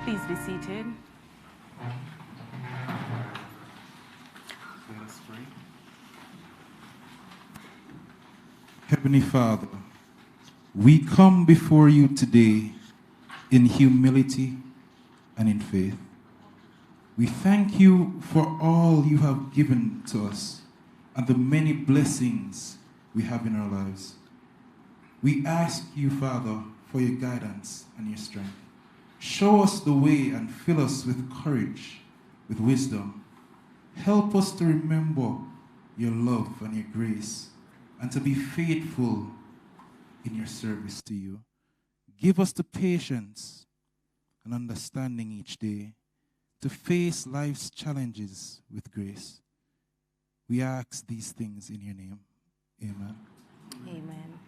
Please be seated. Let us pray. Heavenly Father, we come before you today in humility and in faith. We thank you for all you have given to us and the many blessings we have in our lives. We ask you, Father, for your guidance and your strength. Show us the way and fill us with courage, with wisdom. Help us to remember your love and your grace and to be faithful in your service to you. Give us the patience and understanding each day to face life's challenges with grace. We ask these things in your name. Amen. Amen.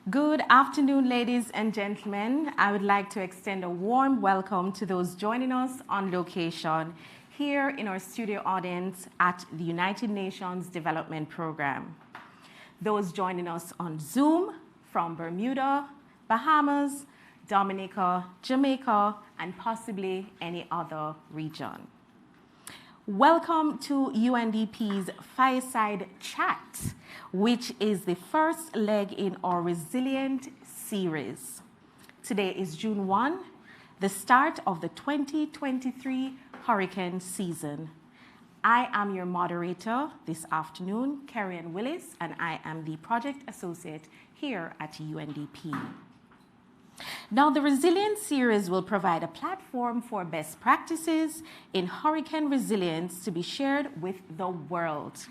Good afternoon, ladies and gentlemen. I would like to extend a warm welcome to those joining us on location here in our studio audience at the United Nations Development Program. Those joining us on Zoom from Bermuda, Bahamas, Dominica, Jamaica, and possibly any other region. Welcome to UNDP's Fireside Chat, which is the first leg in our Resilient series. Today is June 1, the start of the 2023 hurricane season. I am your moderator this afternoon, Karen Willis, and I am the project associate here at UNDP. Now, the Resilience series will provide a platform for best practices in hurricane resilience to be shared with the world.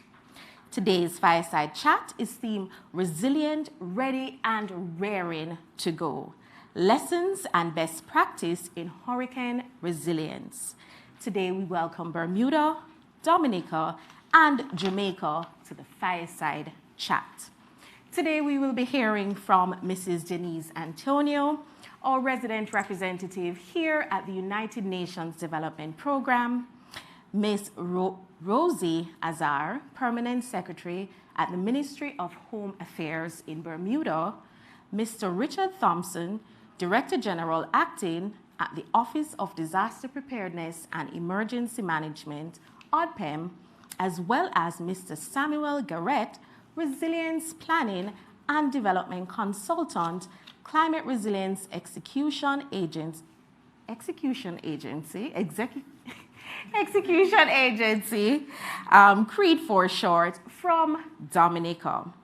Today's Fireside Chat is themed Resilient, Ready, and Raring to Go. Lessons and best practice in hurricane resilience. Today, we welcome Bermuda, Dominica, and Jamaica to the Fireside Chat. Today, we will be hearing from Mrs. Denise Antonio, our resident representative here at the United Nations Development Program, Ms. Rosie Azar, Permanent Secretary at the Ministry of Home Affairs in Bermuda, Mr. Richard Thompson, Director General acting at the Office of Disaster Preparedness and Emergency Management, ODPEM, as well as Mr. Samuel Garrett, Resilience Planning and Development Consultant, Climate Resilience Execution Agency, CREED for short, from Dominica.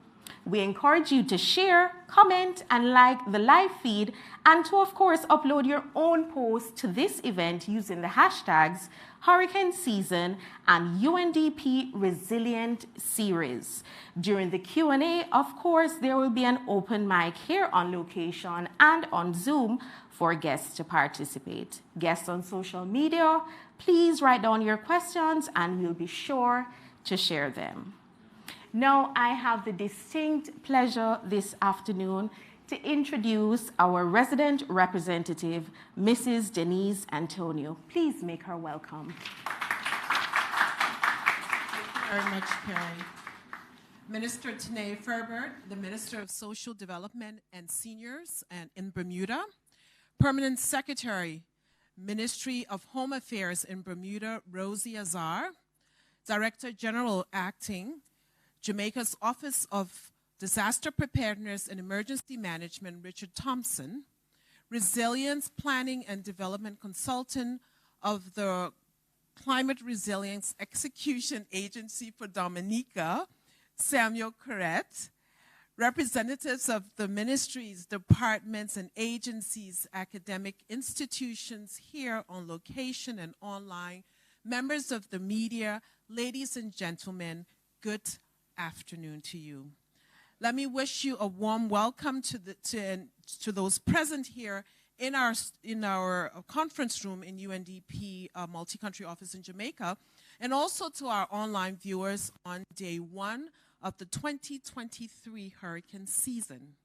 We encourage you to share, comment, and like the live feed, and to, of course, upload your own posts to this event using the hashtags Hurricane Season and UNDP Resilient Series. During the Q&A, of course, there will be an open mic here on location and on Zoom for guests to participate. Guests on social media, please write down your questions and we'll be sure to share them. Now, I have the distinct pleasure this afternoon to introduce our resident representative, Mrs. Denise Antonio. Please make her welcome. Thank you very much, Karen. Minister Tanae Ferbert, the Minister of Social Development and Seniors in Bermuda. Permanent Secretary, Ministry of Home Affairs in Bermuda, Rosie Azar. Director General acting, Jamaica's Office of Disaster Preparedness and Emergency Management, Richard Thompson. Resilience Planning and Development Consultant of the Climate Resilience Execution Agency for Dominica, Samuel Corrett. Representatives of the ministries, departments, and agencies, academic institutions here on location and online, members of the media, ladies and gentlemen, good afternoon to you. Let me wish you a warm welcome to those present here in our conference room in UNDP multi-country office in Jamaica, and also to our online viewers on day one of the 2023 hurricane season.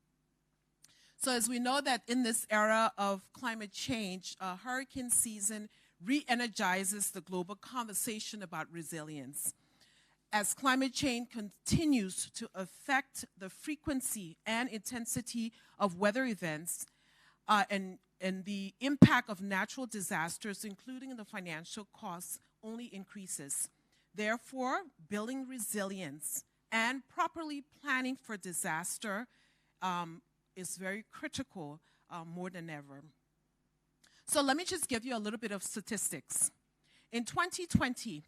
So as we know that in this era of climate change, hurricane season re-energizes the global conversation about resilience. As climate change continues to affect the frequency and intensity of weather events, and and the impact of natural disasters, including the financial costs, only increases. Therefore, building resilience and properly planning for disaster is very critical more than ever. So let me just give you a little bit of statistics. In 2020,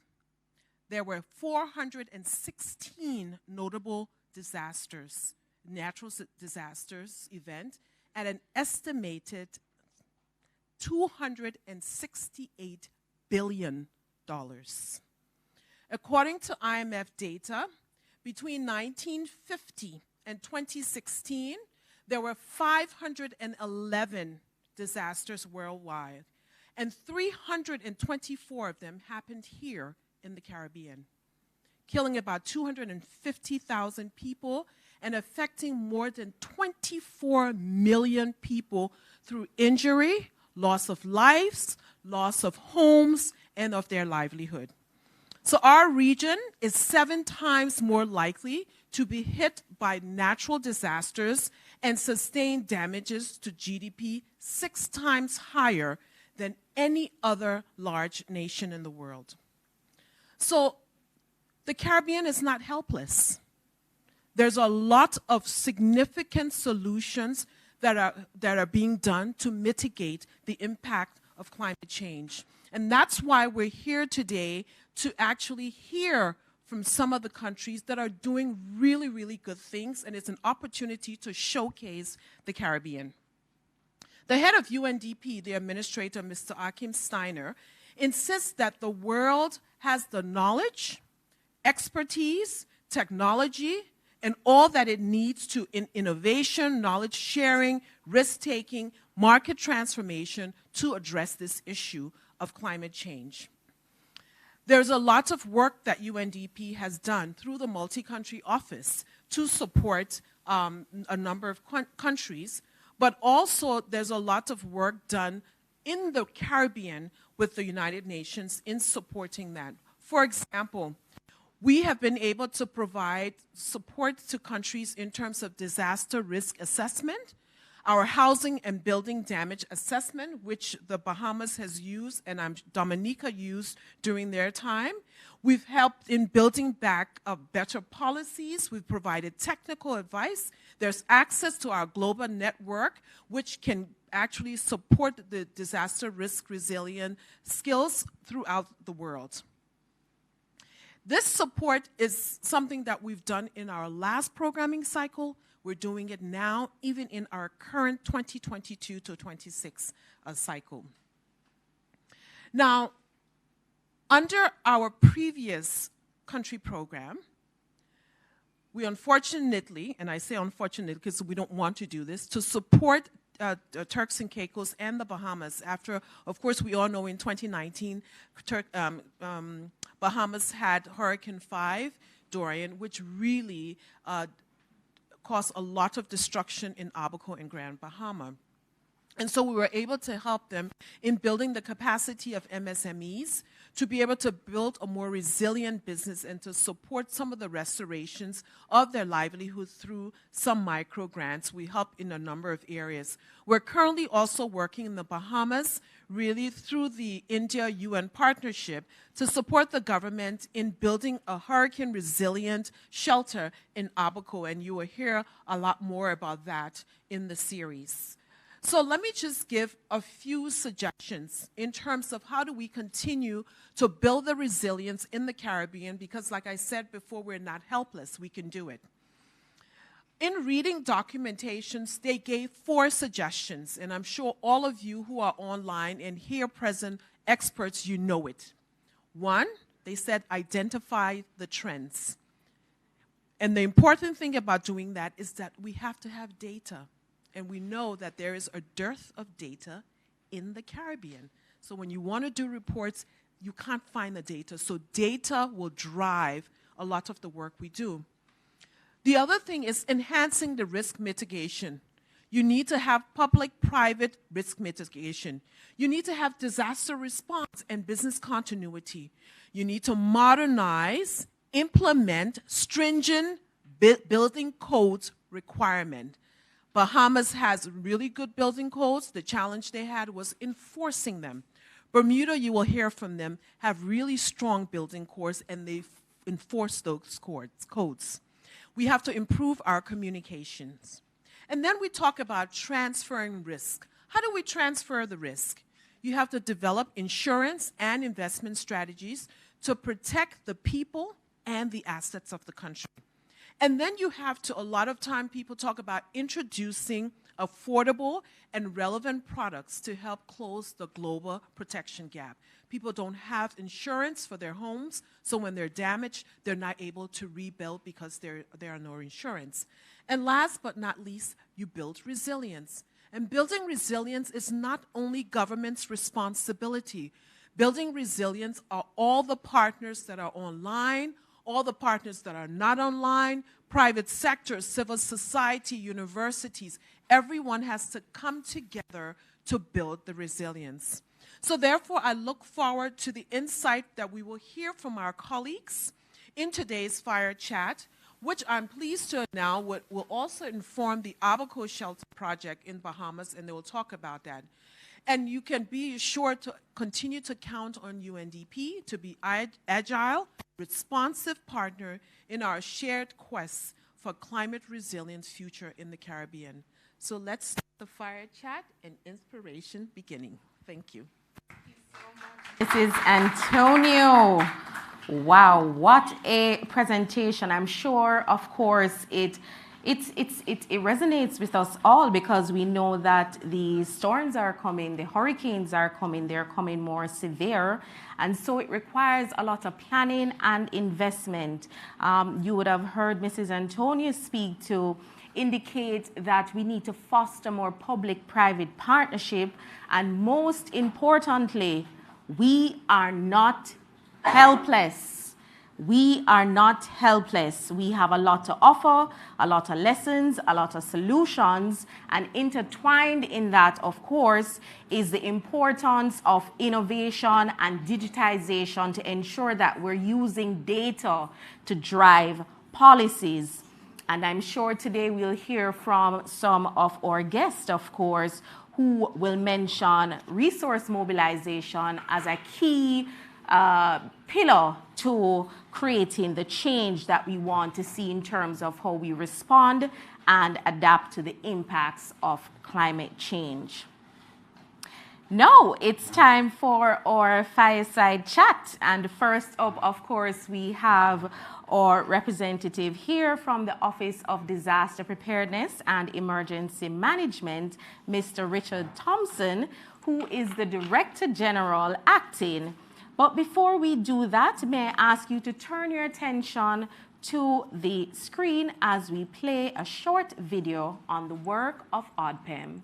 there were 416 notable disasters, natural disasters event, at an estimated $268 billion. According to IMF data, between 1950 and 2016, there were 511 disasters worldwide, and 324 of them happened here in the Caribbean, killing about 250,000 people and affecting more than 24 million people through injury, loss of lives, loss of homes, and of their livelihood. So our region is 7 times more likely to be hit by natural disasters and sustain damages to GDP 6 times higher than any other large nation in the world. So the Caribbean is not helpless. There's a lot of significant solutions that are being done to mitigate the impact of climate change. And that's why we're here today to actually hear from some of the countries that are doing really, really good things, and it's an opportunity to showcase the Caribbean. The head of UNDP, the administrator, Mr. Achim Steiner, insists that the world has the knowledge, expertise, technology, and all that it needs to in innovation, knowledge sharing, risk-taking, market transformation to address this issue of climate change. There's a lot of work that UNDP has done through the multi-country office to support a number of countries, but also there's a lot of work done in the Caribbean with the United Nations in supporting that. For example, we have been able to provide support to countries in terms of disaster risk assessment, our housing and building damage assessment, which the Bahamas has used and Dominica used during their time. We've helped in building back better policies. We've provided technical advice. There's access to our global network, which can actually support the disaster risk resilient skills throughout the world. This support is something that we've done in our last programming cycle. We're doing it now, even in our current 2022 to 26 cycle. Now, under our previous country program, we unfortunately, and I say unfortunately because we don't want to do this, to support Turks and Caicos and the Bahamas after, of course, we all know in 2019, Bahamas had Hurricane 5, Dorian, which really caused a lot of destruction in Abaco and Grand Bahama. And so we were able to help them in building the capacity of MSMEs to be able to build a more resilient business and to support some of the restorations of their livelihood through some micro grants. We help in a number of areas. We're currently also working in the Bahamas, really through the India-UN partnership, to support the government in building a hurricane resilient shelter in Abaco, and you will hear a lot more about that in the series. So let me just give a few suggestions in terms of how do we continue to build the resilience in the Caribbean, because like I said before, we're not helpless, we can do it. In reading documentations, they gave 4 suggestions, and I'm sure all of you who are online and here present experts, you know it. 1, they said identify the trends. And the important thing about doing that is that we have to have data. And we know that there is a dearth of data in the Caribbean. So when you want to do reports, you can't find the data. So data will drive a lot of the work we do. The other thing is enhancing the risk mitigation. You need to have public-private risk mitigation. You need to have disaster response and business continuity. You need to modernize, implement stringent building codes requirement. Bahamas has really good building codes. The challenge they had was enforcing them. Bermuda, you will hear from them, have really strong building codes, and they enforce those codes. We have to improve our communications. And then we talk about transferring risk. How do we transfer the risk? You have to develop insurance and investment strategies to protect the people and the assets of the country. And then you have to, a lot of time people talk about introducing affordable and relevant products to help close the global protection gap. People don't have insurance for their homes, so when they're damaged, they're not able to rebuild because there are no insurance. And last but not least, you build resilience. And building resilience is not only government's responsibility. Building resilience are all the partners that are online, all the partners that are not online, private sector, civil society, universities. Everyone has to come together to build the resilience. So therefore, I look forward to the insight that we will hear from our colleagues in today's fire chat, which I'm pleased to announce will also inform the Abaco Shelter Project in Bahamas, and they will talk about that. And you can be sure to continue to count on UNDP to be agile, responsive partner in our shared quest for climate resilient future in the Caribbean. So let's start the fire chat and inspiration beginning. Thank you. This is Antonio. Wow, what a presentation. I'm sure, of course, it resonates with us all because we know that the storms are coming, the hurricanes are coming, they're coming more severe. And so it requires a lot of planning and investment. You would have heard Mrs. Antonio speak to indicate that we need to foster more public-private partnership. And most importantly, we are not helpless. We are not helpless. We have a lot to offer, a lot of lessons, a lot of solutions, and intertwined in that, of course, is the importance of innovation and digitization to ensure that we're using data to drive policies. And I'm sure today we'll hear from some of our guests, of course, who will mention resource mobilization as a key pillar to creating the change that we want to see in terms of how we respond and adapt to the impacts of climate change. Now it's time for our fireside chat. And first up, of course, we have our representative here from the Office of Disaster Preparedness and Emergency Management, Mr. Richard Thompson, who is the Director General acting. But before we do that, may I ask you to turn your attention to the screen as we play a short video on the work of ODPEM.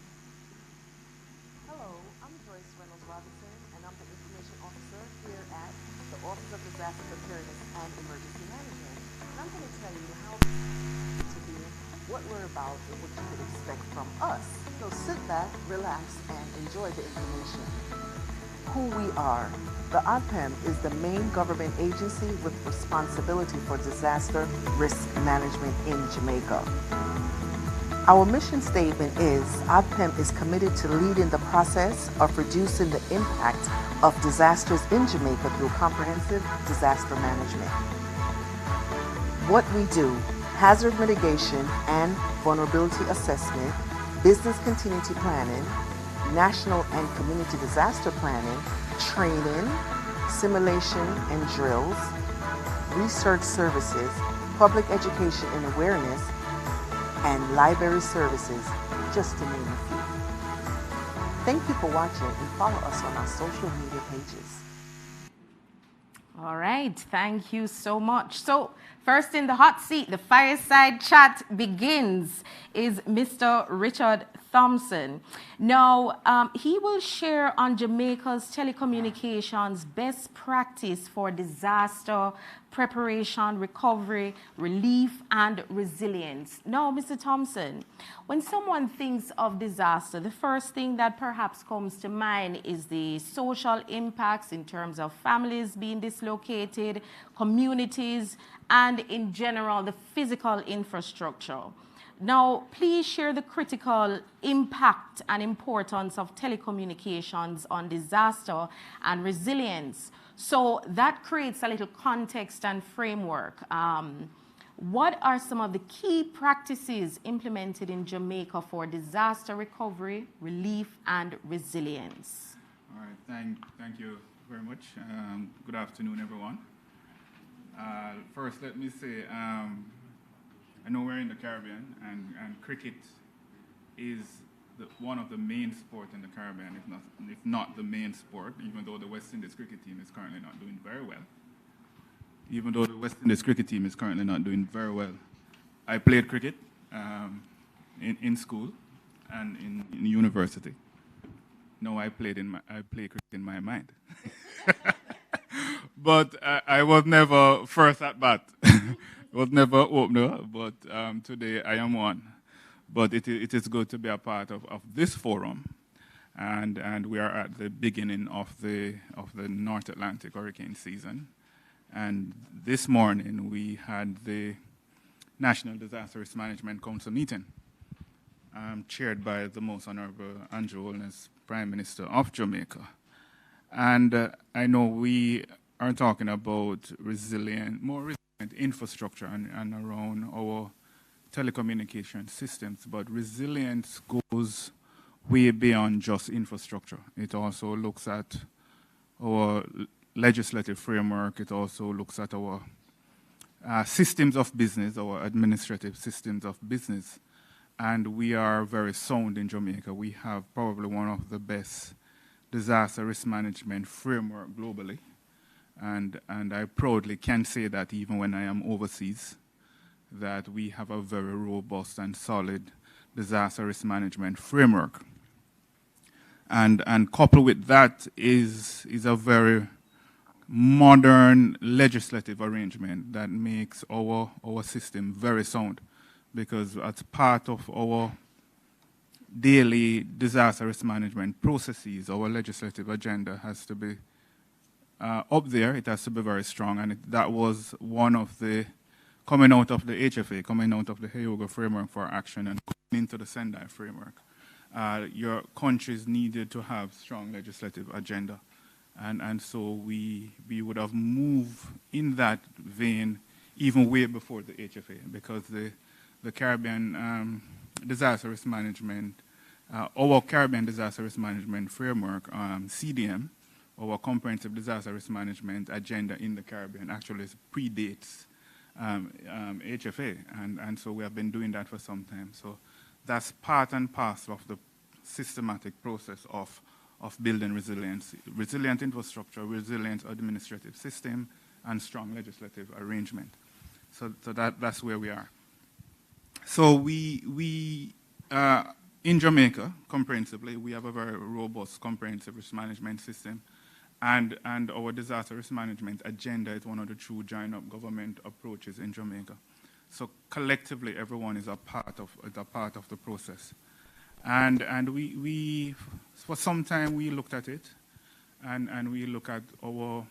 Hello, I'm Joyce Reynolds Robinson, and I'm the Information Officer here at the Office of Disaster Preparedness and Emergency Management. And I'm going to tell you how to hear what we're about and what you could expect from us. So sit back, relax, and enjoy the information. Who we are. The ODPEM is the main government agency with responsibility for disaster risk management in Jamaica. Our mission statement is, ODPEM is committed to leading the process of reducing the impact of disasters in Jamaica through comprehensive disaster management. What we do: hazard mitigation and vulnerability assessment, business continuity planning, national and community disaster planning, training, simulation and drills, research services, public education and awareness, and library services, just to name a few. Thank you for watching and follow us on our social media pages. All right, thank you so much. So first in the hot seat, the fireside chat begins, is Mr. Richard Thompson. Now, he will share on Jamaica's telecommunications best practice for disaster preparation, recovery, relief, and resilience. Now, Mr. Thompson, when someone thinks of disaster, the first thing that perhaps comes to mind is the social impacts in terms of families being dislocated, communities, and in general, the physical infrastructure. Now, please share the critical impact and importance of telecommunications on disaster and resilience. So that creates a little context and framework. What are some of the key practices implemented in Jamaica for disaster recovery, relief, and resilience? All right, thank you very much. Good afternoon, everyone. First, let me say, I know we're in the Caribbean, and cricket is one of the main sports in the Caribbean, if not the main sport, even though the West Indies cricket team is currently not doing very well. Even though the West Indies cricket team is currently not doing very well. I played cricket in school and in university. No, I play cricket in my mind. But I was never first at bat. Was never opener, but today I am one. But it is good to be a part of this forum, and we are at the beginning of the North Atlantic hurricane season. And this morning we had the National Disaster Risk Management Council meeting, chaired by the Most Honorable Andrew Holness, Prime Minister of Jamaica. And I know we are talking about more resilient infrastructure and around our telecommunication systems, but resilience goes way beyond just infrastructure. It also looks at our legislative framework. It also looks at our systems of business, our administrative systems of business. And we are very sound in Jamaica. We have probably one of the best disaster risk management framework globally. And I proudly can say that even when I am overseas, that we have a very robust and solid disaster risk management framework. And coupled with that is a very modern legislative arrangement that makes our system very sound, because as part of our daily disaster risk management processes, our legislative agenda has to be up there. It has to be very strong, and that was one of the, coming out of the HFA, coming out of the Hyogo Framework for Action and coming into the Sendai Framework. Your countries needed to have strong legislative agenda. And so we would have moved in that vein even way before the HFA, because the Caribbean disaster risk management, our Caribbean disaster risk management framework, CDM, our comprehensive disaster risk management agenda in the Caribbean actually predates HFA, and so we have been doing that for some time. So that's part and parcel of the systematic process of building resilience, resilient infrastructure, resilient administrative system, and strong legislative arrangement. So that's where we are. So we in Jamaica, comprehensively, we have a very robust comprehensive risk management system, and our disaster risk management agenda is one of the true join-up government approaches in Jamaica. So collectively, everyone is a part of the process. And we for some time we looked at it, and we look at our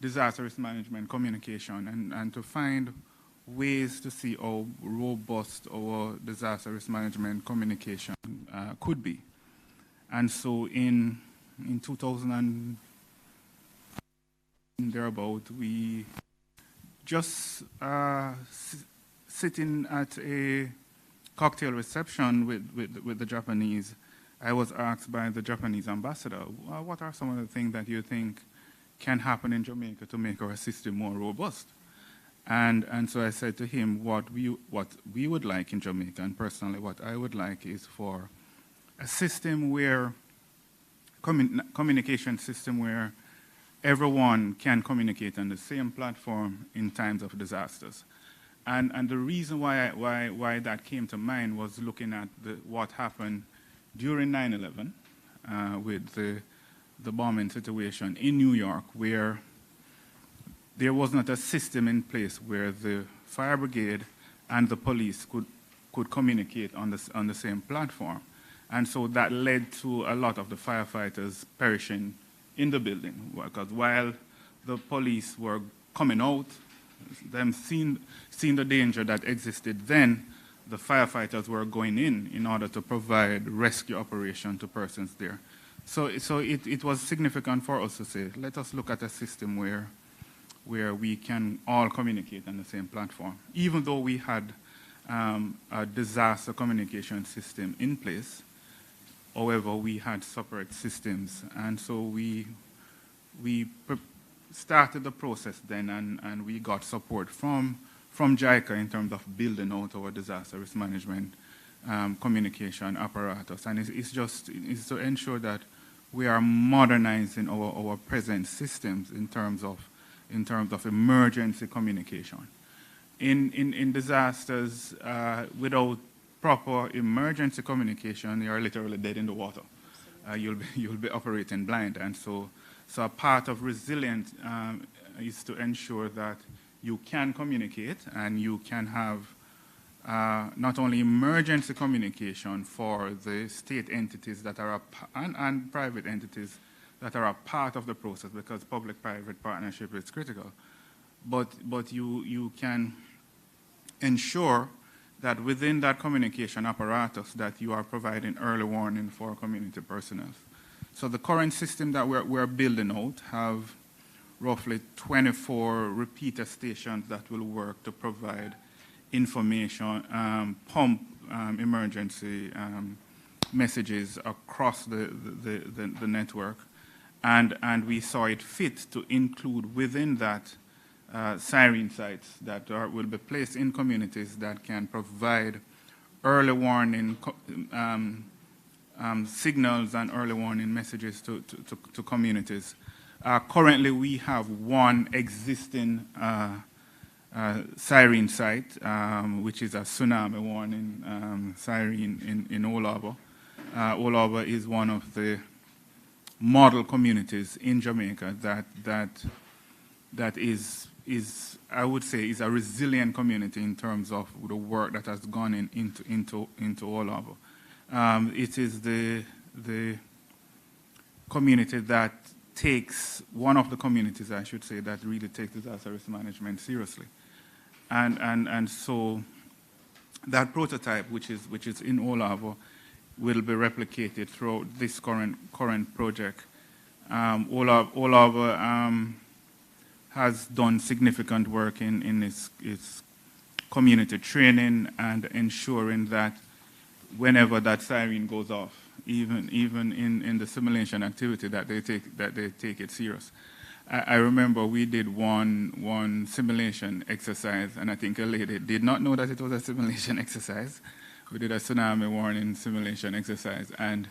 disaster risk management communication and to find ways to see how robust our disaster risk management communication could be. And so in 2000 and thereabout, we just sitting at a cocktail reception with the Japanese, I was asked by the Japanese ambassador, what are some of the things that you think can happen in Jamaica to make our system more robust? And so I said to him, what we would like in Jamaica, and personally what I would like, is for a system where, communication system where everyone can communicate on the same platform in times of disasters. And the reason why that came to mind was looking at what happened during 9/11 with the bombing situation in New York, where there was not a system in place where the fire brigade and the police could communicate on the same platform. And so that led to a lot of the firefighters perishing in the building, because while the police were coming out, them seeing the danger that existed then, the firefighters were going in order to provide rescue operation to persons there. So it was significant for us to say, let us look at a system where we can all communicate on the same platform. Even though we had a disaster communication system in place, however, we had separate systems. And so we started the process then, and we got support from JICA in terms of building out our disaster risk management communication apparatus. And it's to ensure that we are modernizing our present systems in terms of emergency communication. In disasters, without proper emergency communication, you're literally dead in the water. You'll be operating blind. And so a part of resilience is to ensure that you can communicate and you can have not only emergency communication for the state entities that are and private entities that are a part of the process, because public-private partnership is critical, but you can ensure that within that communication apparatus that you are providing early warning for community personnel. So the current system that we're building out have roughly 24 repeater stations that will work to provide information, pump emergency messages across the network. And we saw it fit to include within that siren sites that will be placed in communities that can provide early warning signals and early warning messages to communities. Currently, we have one existing siren site, which is a tsunami warning siren in Old Harbour. Old Harbour is one of the model communities in Jamaica that is I would say is a resilient community in terms of the work that has gone into Old Harbour. It is the community that takes, one of the communities, I should say, that really takes disaster risk management seriously. And so that prototype, which is in Old Harbour, will be replicated throughout this current project. Old Harbour has done significant work in its community training and ensuring that whenever that siren goes off, even in the simulation activity, that they take it serious. I remember we did one simulation exercise, and I think a lady did not know that it was a simulation exercise. We did a tsunami warning simulation exercise, and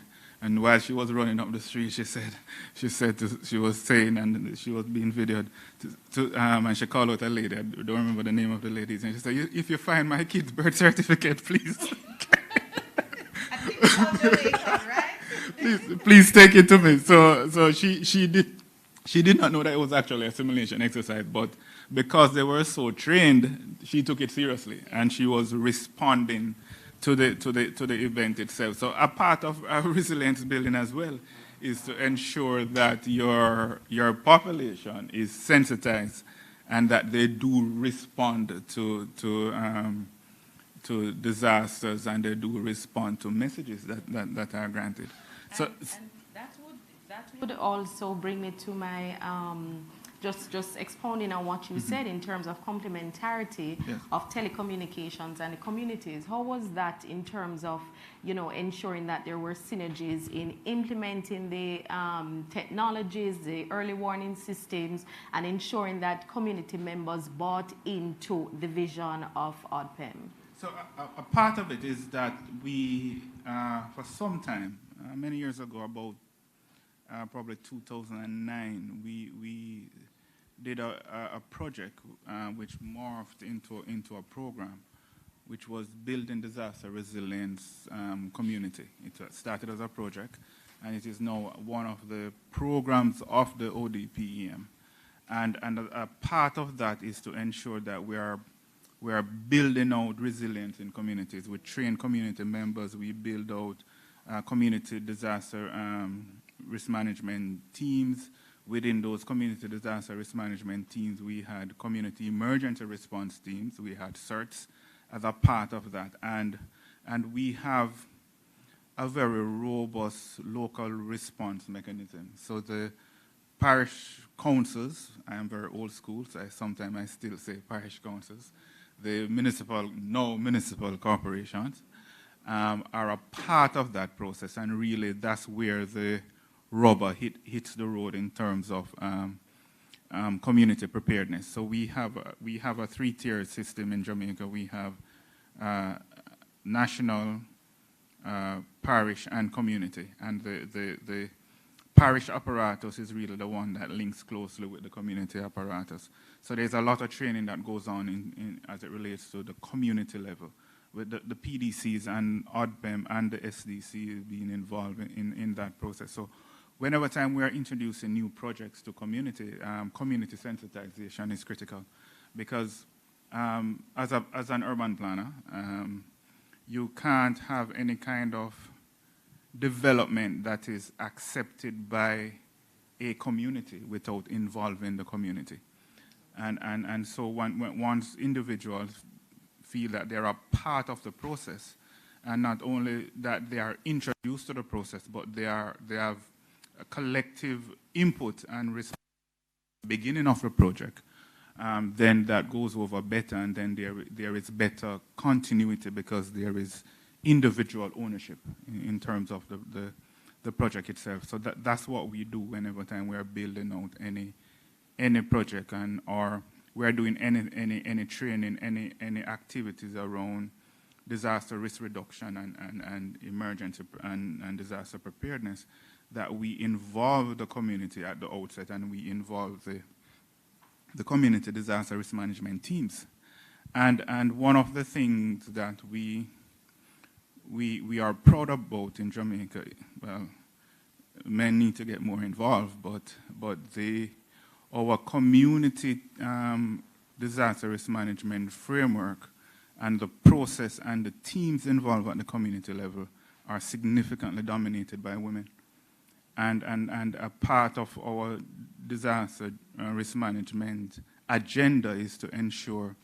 while she was running up the street, she was saying, and she was being videoed, and she called out a lady. I don't remember the name of the lady, and she said, "If you find my kid's birth certificate, please." Please take it to me. So she did not know that it was actually a simulation exercise, but because they were so trained, she took it seriously, and she was responding to the event itself. So a part of our resilience building as well is to ensure that your population is sensitized and that they do respond to disasters, and they do respond to messages that are granted. So and that would also bring me to my just expounding on what you said in terms of complementarity of telecommunications and the communities. How was that in terms of, ensuring that there were synergies in implementing the technologies, the early warning systems, and ensuring that community members bought into the vision of ODPEM? So a part of it is that we, for some time, many years ago, about probably 2009, we did a project which morphed into a program, which was building disaster resilience community. It started as a project, and it is now one of the programs of the ODPEM. And a part of that is to ensure that we are building out resilience in communities. We train community members. We build out community disaster risk management teams. Within those community disaster risk management teams, we had community emergency response teams. We had CERTs, as a part of that. And we have a very robust local response mechanism. So the parish councils, I am very old school, so sometimes I still say parish councils, the municipal corporations are a part of that process, and really that's where the rubber hits the road in terms of community preparedness. So we have a three-tier system in Jamaica. We have national, parish, and community, and the parish apparatus is really the one that links closely with the community apparatus. So there's a lot of training that goes on as it relates to the community level, with the PDCs and ODPEM and the SDC being involved in that process. So whenever time we are introducing new projects to community, community sensitization is critical, because as an urban planner, you can't have any kind of development that is accepted by a community without involving the community. And so once individuals feel that they're a part of the process, and not only that they are introduced to the process, but they have a collective input and response at the beginning of the project, then that goes over better, and then there is better continuity, because there is individual ownership in terms of the project itself. So that's what we do whenever time we are building out any project, or we are doing any training, any activities around disaster risk reduction and emergency and disaster preparedness, that we involve the community at the outset, and we involve the community disaster risk management teams. And one of the things that we are proud about in Jamaica, well, men need to get more involved, but our community disaster risk management framework and the process and the teams involved at the community level are significantly dominated by women. And a part of our disaster risk management agenda is to ensure,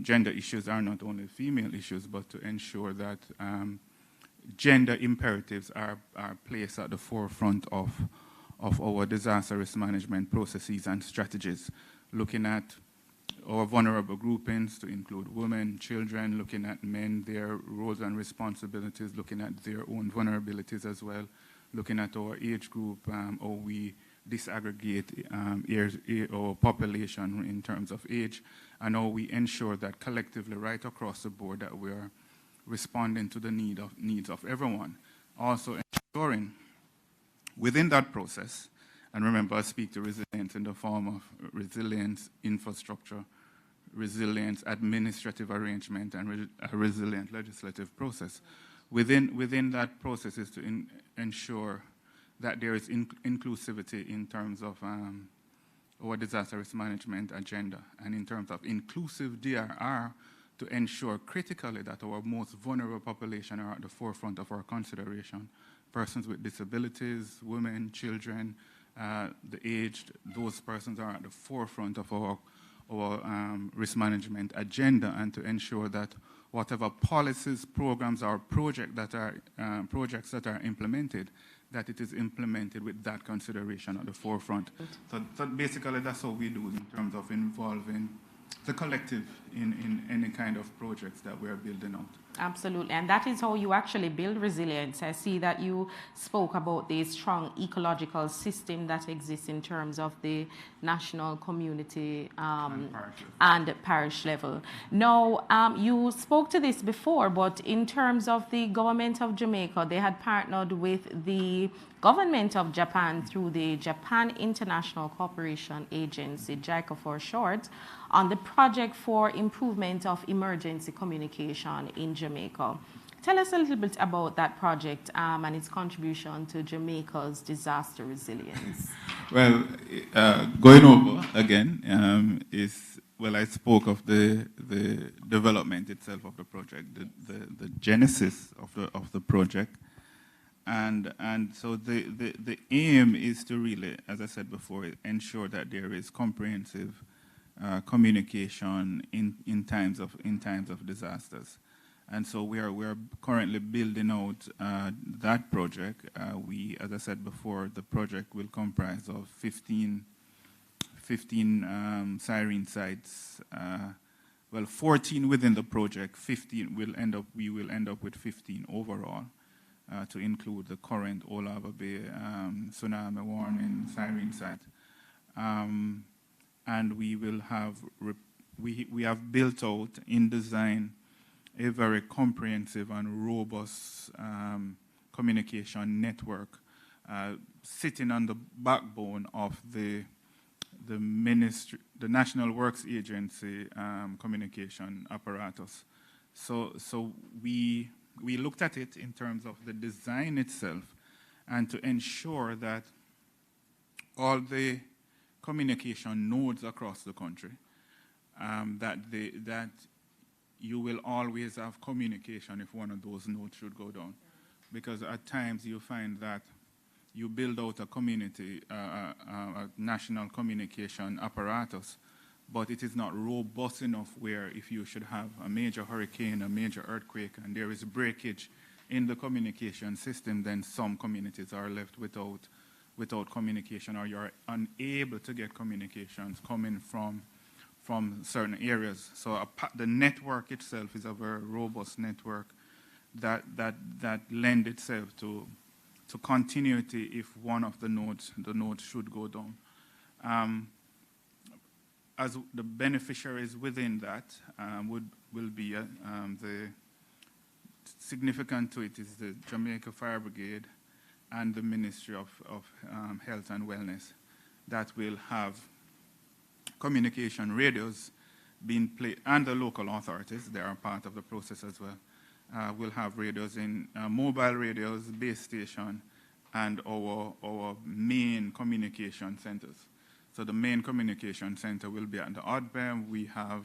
gender issues are not only female issues, but to ensure that gender imperatives are placed at the forefront of our disaster risk management processes and strategies, looking at our vulnerable groupings to include women, children, looking at men, their roles and responsibilities, looking at their own vulnerabilities as well, looking at our age group, how we disaggregate our population in terms of age, and how we ensure that collectively right across the board that we are responding to the needs of everyone. Also ensuring within that process, and remember I speak to resilience in the form of resilience infrastructure, resilience administrative arrangement, and a resilient legislative process. Within that process is to ensure that there is inclusivity in terms of our disaster risk management agenda, and in terms of inclusive DRR, to ensure critically that our most vulnerable population are at the forefront of our consideration. Persons with disabilities, women, children, the aged, those persons are at the forefront of our risk management agenda, and to ensure that whatever policies, programs, or projects that are implemented, that it is implemented with that consideration at the forefront. So basically that's what we do in terms of involving the collective in any kind of projects that we're building out. Absolutely, and that is how you actually build resilience. I see that you spoke about the strong ecological system that exists in terms of the national, community, and parish level. Now, you spoke to this before, but in terms of the government of Jamaica, they had partnered with the government of Japan through the Japan International Cooperation Agency, JICA for short, on the project for improvement of emergency communication in Jamaica. Tell us a little bit about that project and its contribution to Jamaica's disaster resilience. Well, going over again I spoke of the development itself of the project, the genesis of the project, and so the aim is to really, as I said before, ensure that there is comprehensive communication in times of disasters. And so we are currently building out that project. As I said before, the project will comprise of 15 siren sites. 14 within the project. 15 we will end up with 15 overall, to include the current Olava Bay tsunami warning siren site. And we will have we have built out in design a very comprehensive and robust communication network sitting on the backbone of the ministry, the National Works Agency communication apparatus. So we looked at it in terms of the design itself, and to ensure that all the communication nodes across the country, that you will always have communication if one of those nodes should go down. Because at times you find that you build out a community, a national communication apparatus, but it is not robust enough where if you should have a major hurricane, a major earthquake, and there is breakage in the communication system, then some communities are left without communication, or you're unable to get communications coming from certain areas. So the network itself is a very robust network that lend itself to continuity if one of the nodes should go down. As the beneficiaries within that will be the significant to it is the Jamaica Fire Brigade and the Ministry of Health and Wellness that will have communication radios being played, and the local authorities, they are part of the process as well. We'll have radios in mobile radios, base station, and our main communication centers. So the main communication center will be at the Oddbem. We have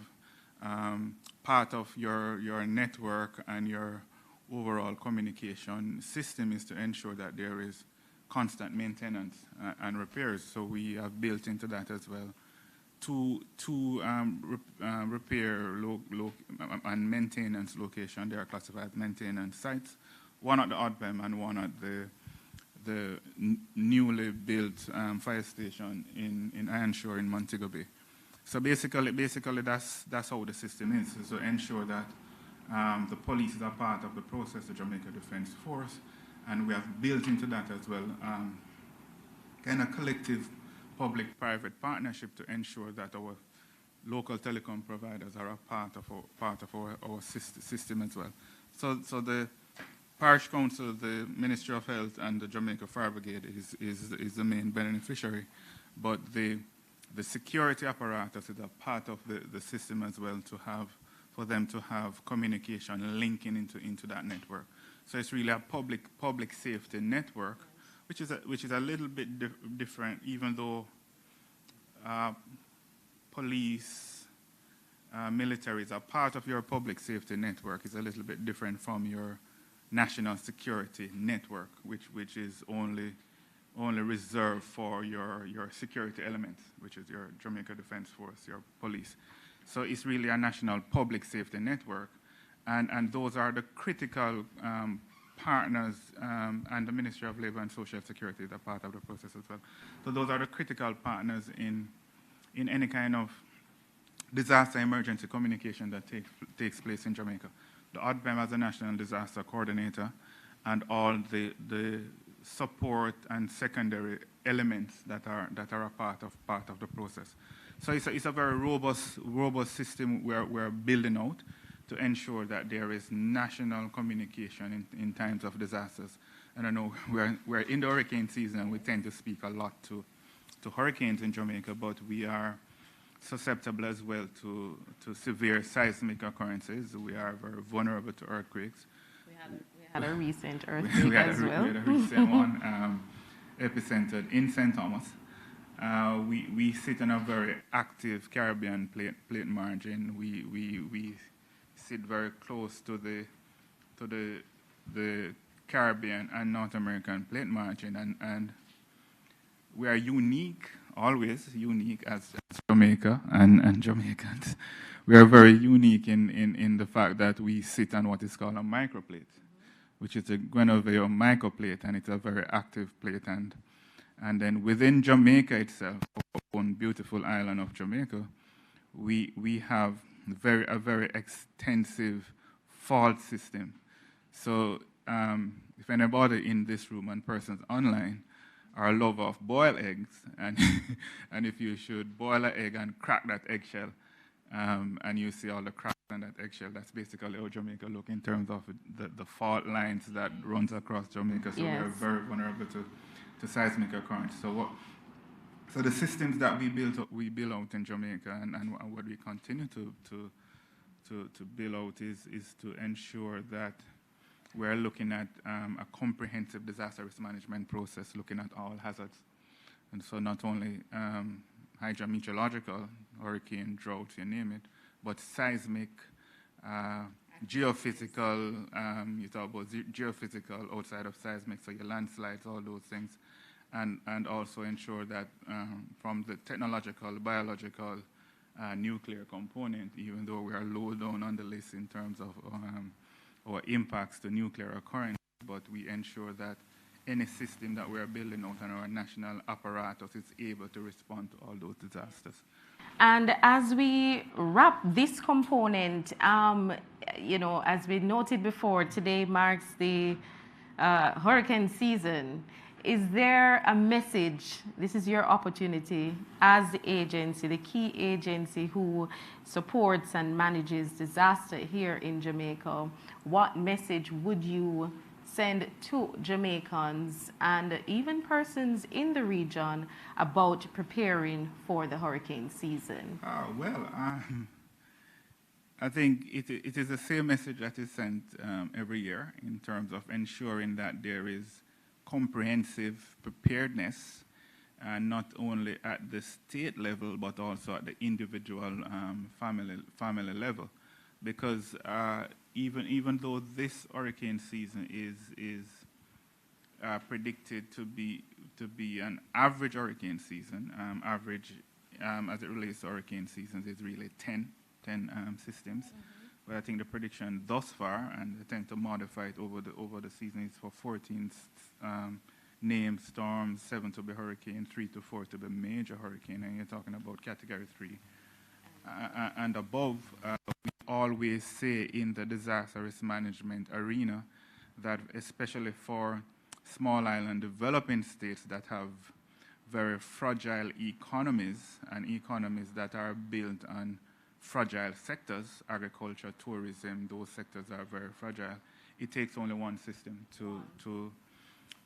part of your network and your overall communication system is to ensure that there is constant maintenance and repairs. So we have built into that as well two repair and maintenance location. They are classified maintenance sites, one at the Oddbem and one at the newly built fire station in Ironshore in Montego Bay. So basically that's how the system is, to ensure that the police is a part of the process, the Jamaica Defence Force, and we have built into that as well kind of collective public-private partnership to ensure that our local telecom providers are a part of our system as well. So the Parish Council, the Ministry of Health, and the Jamaica Fire Brigade is the main beneficiary, but the security apparatus is a part of the system as well, for them to have communication linking into that network. So it's really a public safety network, which is a little bit different, even though police, military is a part of your public safety network. It's a little bit different from your national security network, which is only reserved for your security elements, which is your Jamaica Defence Force, your police. So it's really a national public safety network, and those are the critical partners, and the Ministry of Labour and Social Security is a part of the process as well. So those are the critical partners in any kind of disaster emergency communication that takes place in Jamaica. The Oddbem as a national disaster coordinator, and all the support and secondary elements that are a part of the process. So it's a very robust system we're building out to ensure that there is national communication in times of disasters. And I know we're in the hurricane season, and we tend to speak a lot to hurricanes in Jamaica, but we are susceptible as well to severe seismic occurrences. We are very vulnerable to earthquakes. We had a recent earthquake as well. We had a recent one, epicentered in St. Thomas. We sit on a very active Caribbean plate margin. We sit very close to the Caribbean and North American plate margin, and we are unique always unique as Jamaica and Jamaicans. We are very unique in the fact that we sit on what is called a microplate, which is a Guinevere microplate, and it's a very active plate. And then within Jamaica itself, our own beautiful island of Jamaica, we have a very extensive fault system. So if anybody in this room and persons online are a lover of boiled eggs, and and if you should boil an egg and crack that eggshell, and you see all the cracks on that eggshell, that's basically how Jamaica look in terms of the fault lines that runs across Jamaica. So Yes. we are very vulnerable to seismic occurrence. So the systems that we build out in Jamaica, and what we continue to build out is to ensure that we're looking at a comprehensive disaster risk management process, looking at all hazards. And so not only hydrometeorological, hurricane, drought, you name it, but seismic, geophysical, you talk about geophysical outside of seismic, so your landslides, all those things, and also ensure that from the technological, biological, nuclear component, even though we are low down on the list in terms of our impacts to nuclear occurrence, but we ensure that any system that we are building out on our national apparatus is able to respond to all those disasters. And as we wrap this component, as we noted before, today marks the hurricane season. Is there a message? This is your opportunity as the agency, the key agency who supports and manages disaster here in Jamaica. What message would you send to Jamaicans and even persons in the region about preparing for the hurricane season? I think it is the same message that is sent every year in terms of ensuring that there is comprehensive preparedness, not only at the state level, but also at the individual family level. Because even though this hurricane season is predicted to be an average hurricane season, average as it relates to hurricane seasons is really 10 systems. But I think the prediction thus far, and they tend to modify it over the season, is for 14 named storms, 7 to be hurricane, 3 to 4 to be major hurricane, and you're talking about category 3 and above. We always say in the disaster risk management arena that especially for small island developing states that have very fragile economies and economies that are built on fragile sectors, agriculture, tourism, those sectors are very fragile. It takes only one system to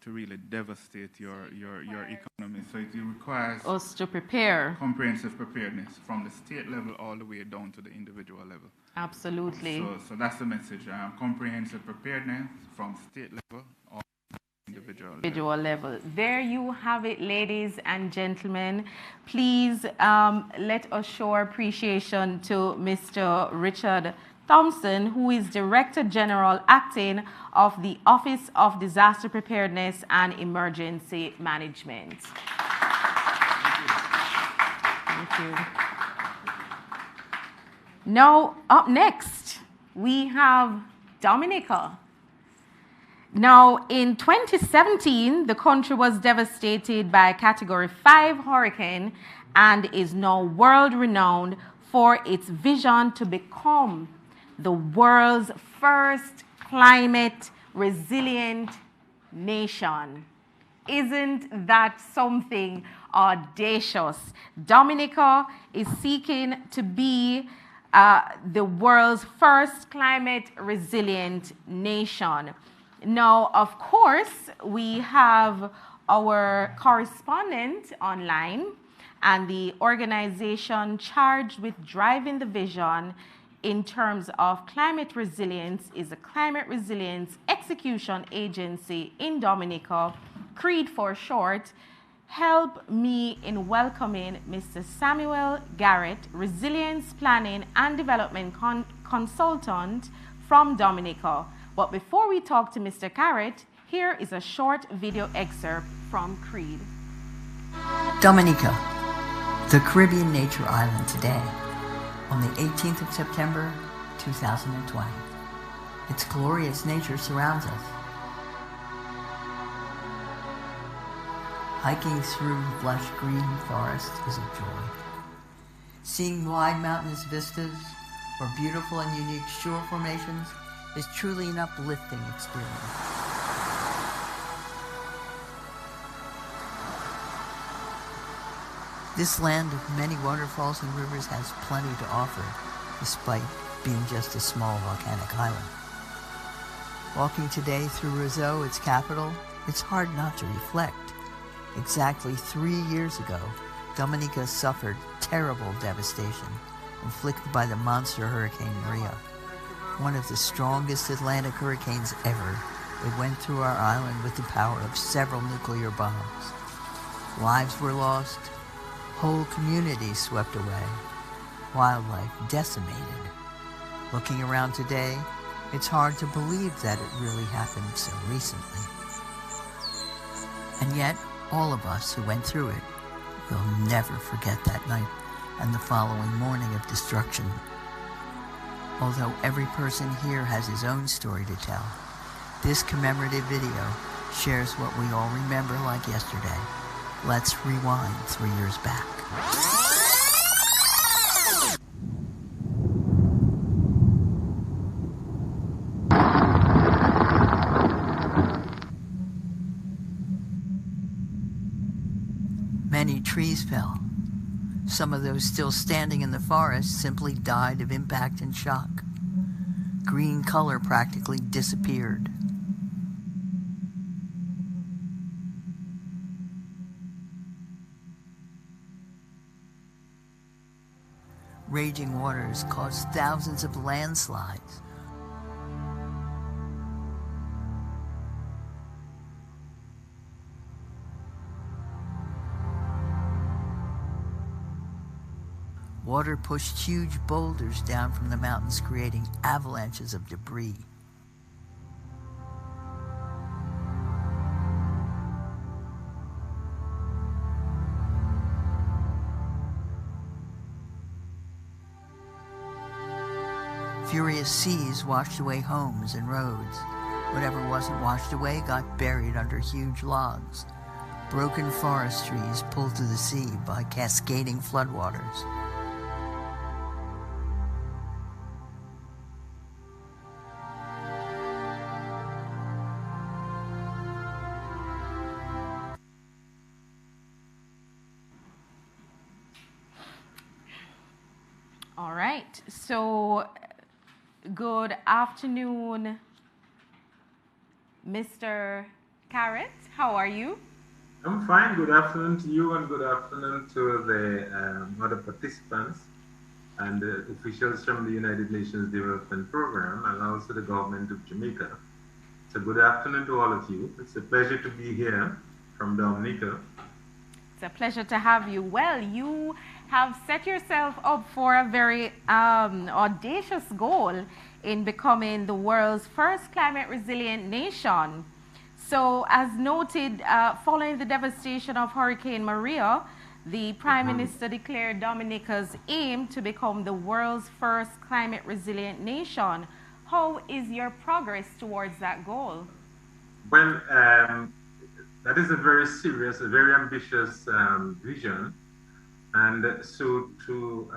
really devastate your economy. So it requires us to prepare comprehensive preparedness from the state level all the way down to the individual level. Absolutely. So that's the message. Comprehensive preparedness from state level or individual level. There you have it, ladies and gentlemen. Please let us show our appreciation to Mr. Richard Thompson, who is Director General Acting of the Office of Disaster Preparedness and Emergency Management. Thank you. Now, up next, we have Dominica. Now, in 2017, the country was devastated by a Category 5 hurricane and is now world-renowned for its vision to become the world's first climate-resilient nation. Isn't that something audacious? Dominica is seeking to be the world's first climate-resilient nation. Now, of course, we have our correspondent online, and the organization charged with driving the vision in terms of climate resilience is the Climate Resilience Execution Agency in Dominica, CREED for short. Help me in welcoming Mr. Samuel Garrett, Resilience Planning and Development Consultant from Dominica. But before we talk to Mr. Garrett, here is a short video excerpt from CREED. Dominica, The Caribbean Nature Island today, on the 18th of September, 2020. Its glorious nature surrounds us. Hiking through lush green forest is a joy. Seeing wide mountainous vistas or beautiful and unique shore formations is truly an uplifting experience. This land of many waterfalls and rivers has plenty to offer, despite being just a small volcanic island. Walking today through Roseau, its capital, it's hard not to reflect. Exactly 3 years ago, Dominica suffered terrible devastation inflicted by the monster Hurricane Maria, one of the strongest Atlantic hurricanes ever. It went through our island with the power of several nuclear bombs. Lives were lost, whole communities swept away, wildlife decimated. Looking around today, it's hard to believe that it really happened so recently. And yet, all of us who went through it will never forget that night and the following morning of destruction. Although every person here has his own story to tell, this commemorative video shares what we all remember like yesterday. Let's rewind 3 years back. Many trees fell. Some of those still standing in the forest simply died of impact and shock. Green color practically disappeared. Raging waters caused thousands of landslides. Water pushed huge boulders down from the mountains, creating avalanches of debris. Furious seas washed away homes and roads. Whatever wasn't washed away got buried under huge logs. Broken forest trees pulled to the sea by cascading floodwaters. All right, so good afternoon, Mr. Carrot. How are you? I'm fine. Good afternoon to you and good afternoon to the other participants and the officials from the United Nations Development Program and also the government of Jamaica. So good afternoon to all of you. It's a pleasure to be here from Dominica. It's a pleasure to have you. Well, you have set yourself up for a very audacious goal in becoming the world's first climate resilient nation. So as noted, following the devastation of Hurricane Maria, the Prime Minister declared Dominica's aim to become the world's first climate resilient nation. How is your progress towards that goal? Well, that is a very serious, a very ambitious vision. And so to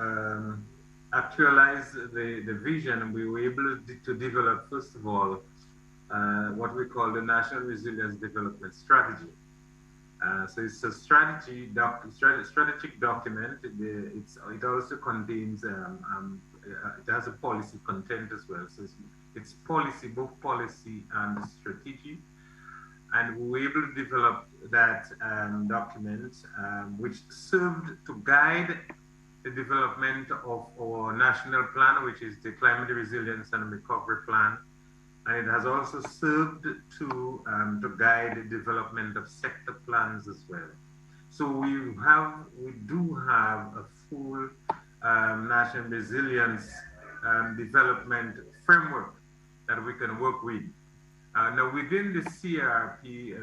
actualize the vision, we were able to develop, first of all, what we call the National Resilience Development Strategy. So it's a strategic document. It also contains, it has a policy content as well. So it's policy, both policy and strategy. And we were able to develop that document, which served to guide the development of our national plan, which is the Climate Resilience and Recovery Plan. And it has also served to guide the development of sector plans as well. So we do have a full national resilience development framework that we can work with. Now, within the CRP,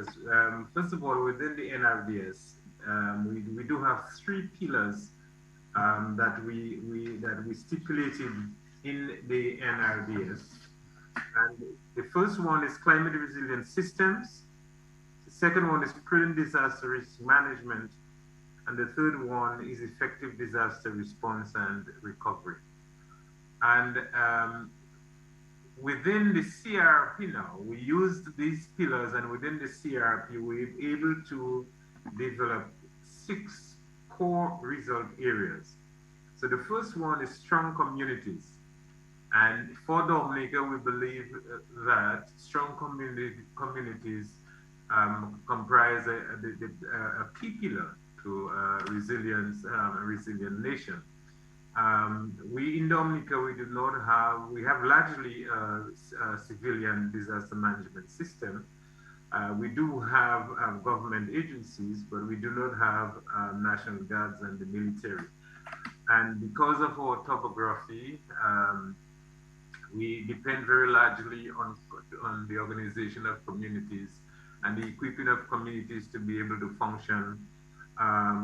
first of all, within the NRDS, we do have 3 pillars that we stipulated in the NRDS. And the first one is climate resilient systems. The second one is prudent disaster risk management. And the third one is effective disaster response and recovery. And within the CRP now, we used these pillars, and within the CRP, we're able to develop 6 core result areas. So the first one is strong communities. And for Dominica, we believe that strong communities comprise a key pillar to a resilient nation. We in Dominica, we have largely a civilian disaster management system. We do have government agencies, but we do not have National Guards and the military. And because of our topography, we depend very largely on the organization of communities and the equipping of communities to be able to function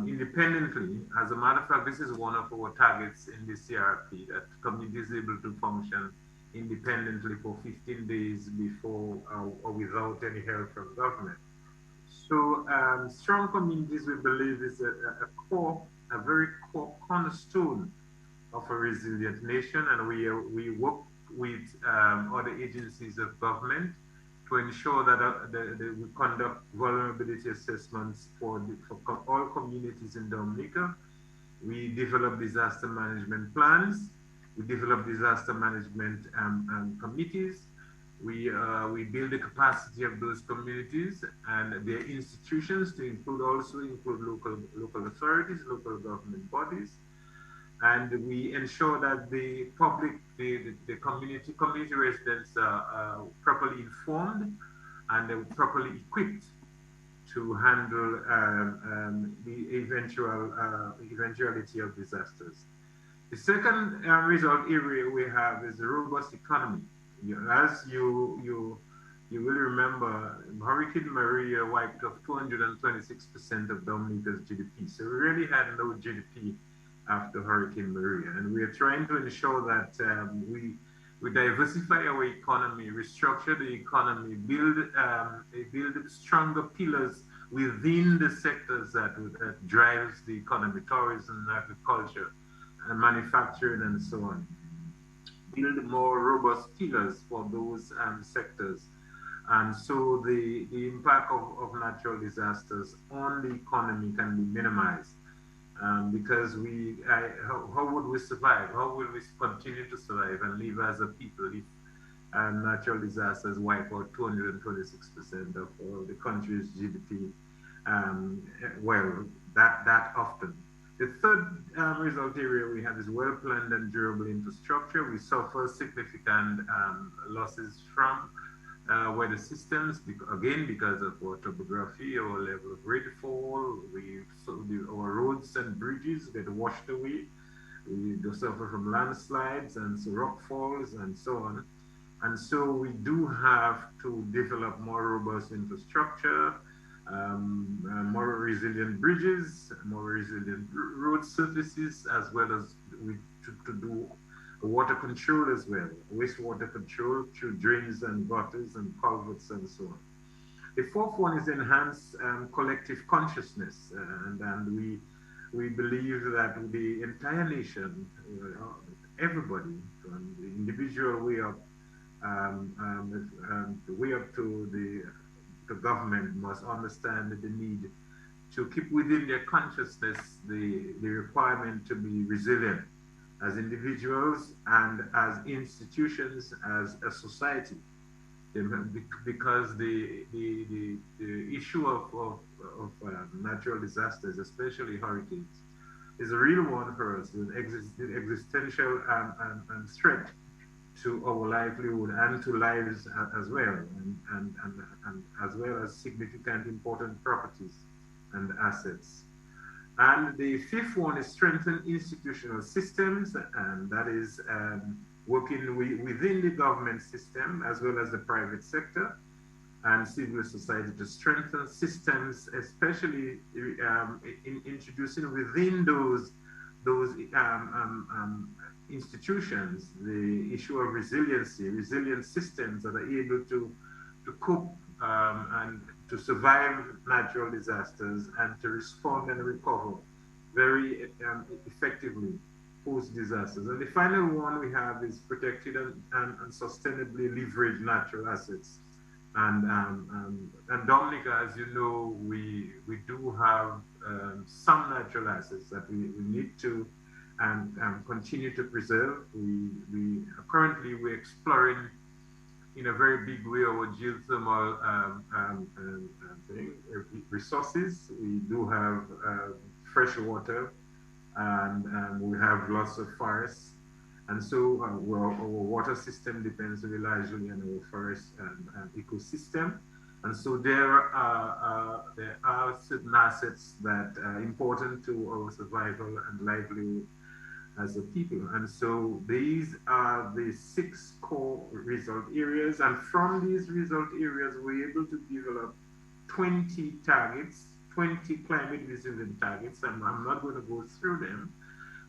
independently. As a matter of fact, this is one of our targets in the CRP, that communities are able to function independently for 15 days before or without any help from government. So strong communities, we believe, is a very core cornerstone of a resilient nation, and we work with other agencies of government to ensure that we conduct vulnerability assessments for all communities in Dominica. We develop disaster management plans. We develop disaster management committees. We build the capacity of those communities and their institutions to include local authorities, local government bodies. And we ensure that the public, the community residents are properly informed and properly equipped to handle the eventuality of disasters. The second result area we have is the robust economy. As you will remember, Hurricane Maria wiped off 226% of Dominica's GDP. So we really had no GDP after Hurricane Maria, and we are trying to ensure that we diversify our economy, restructure the economy, build stronger pillars within the sectors that drives the economy: tourism, agriculture, and manufacturing, and so on. Build more robust pillars for those sectors. And so the impact of natural disasters on the economy can be minimized. Because how would we survive? How will we continue to survive and live as a people if natural disasters wipe out 226% of the country's GDP? Well, that often. The third result area we have is well-planned and durable infrastructure. We suffer significant losses from weather systems, again, because of our topography, our level of rainfall. Our roads and bridges get washed away. We do suffer from landslides and so rock falls and so on. And so we do have to develop more robust infrastructure, more resilient bridges, more resilient road surfaces, as well as to do water control as well, wastewater control through drains and gutters and culverts and so on. The fourth one is enhanced collective consciousness, and we believe that the entire nation, everybody, from the individual way up, way up to the government, must understand the need to keep within their consciousness the requirement to be resilient as individuals and as institutions, as a society, because the issue of natural disasters, especially hurricanes, is a real one for us, an existential threat to our livelihood and to lives as well, and as well as significant important properties and assets. And the fifth one is strengthen institutional systems, and that is working within the government system as well as the private sector and civil society to strengthen systems, especially in introducing within those those institutions, the issue of resiliency, resilient systems that are able to cope and to survive natural disasters and to respond and recover very effectively post disasters. And the final one we have is protected and sustainably leverage natural assets. And Dominica, as you know, we do have some natural assets that we need to continue to preserve. We currently we're exploring in a very big way our geothermal resources. We do have fresh water, and we have lots of forests. And so our water system depends very largely on our forest and ecosystem. And so there are certain assets that are important to our survival and livelihood as a people. And so these are the 6 core result areas. And from these result areas, we're able to develop 20 targets, 20 climate resilient targets. And I'm not going to go through them,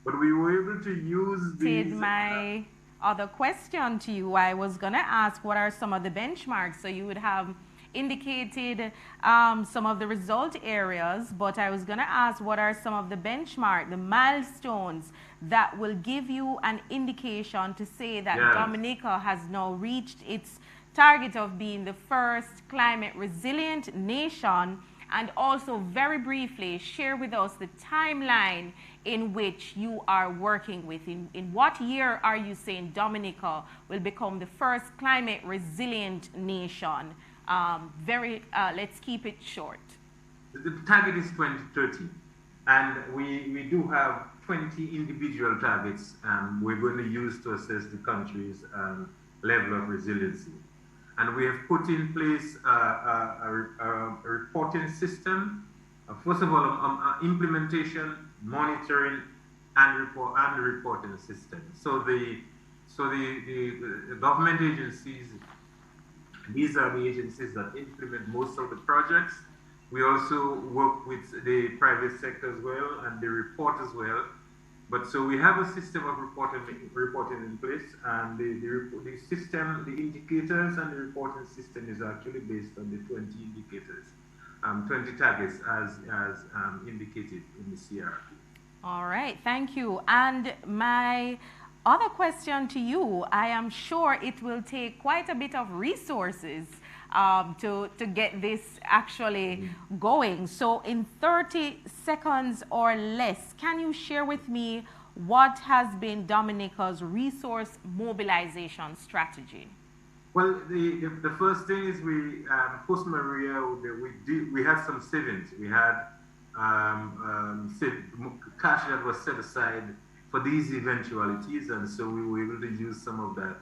but we were able to use these. My other question to you, I was going to ask what are some of the benchmarks? So you would have indicated some of the result areas, but I was going to ask what are some of the benchmark, the milestones that will give you an indication to say that Dominica has now reached its target of being the first climate resilient nation. And also very briefly share with us the timeline in which you are working with. In what year are you saying Dominica will become the first climate resilient nation? Let's keep it short. The target is 2030, and we do have 20 individual targets we're going to use to assess the country's level of resiliency. And we have put in place a reporting system. First of all, implementation, monitoring, and reporting system. So the government agencies, these are the agencies that implement most of the projects. We also work with the private sector as well, and they report as well. But so we have a system of reporting in place, and the system, the indicators and the reporting system is actually based on the 20 indicators, 20 targets as indicated in the CRP. All right, thank you. And my other question to you, I am sure it will take quite a bit of resources to get this actually going. So in 30 seconds or less, can you share with me what has been Dominica's resource mobilization strategy? Well, the first thing is we, post Maria, we had some savings. We had cash that was set aside for these eventualities, and so we were able to use some of that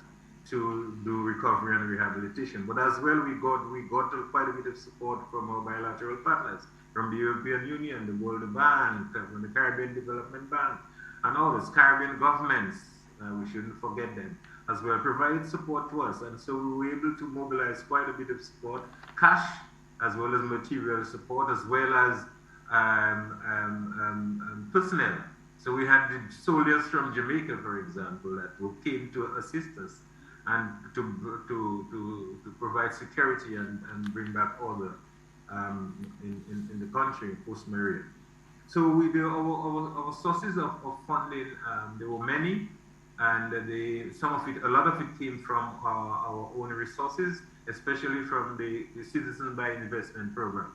to do recovery and rehabilitation. But as well, we got quite a bit of support from our bilateral partners, from the European Union, the World Bank, from the Caribbean Development Bank, and all those Caribbean governments, we shouldn't forget them, as well, provided support to us. And so we were able to mobilize quite a bit of support, cash, as well as material support, as well as personnel. So we had the soldiers from Jamaica, for example, that came to assist us and to provide security and bring back order in the country post Maria. So our sources of funding, there were many, and a lot of it came from our own resources, especially from the Citizen by Investment program.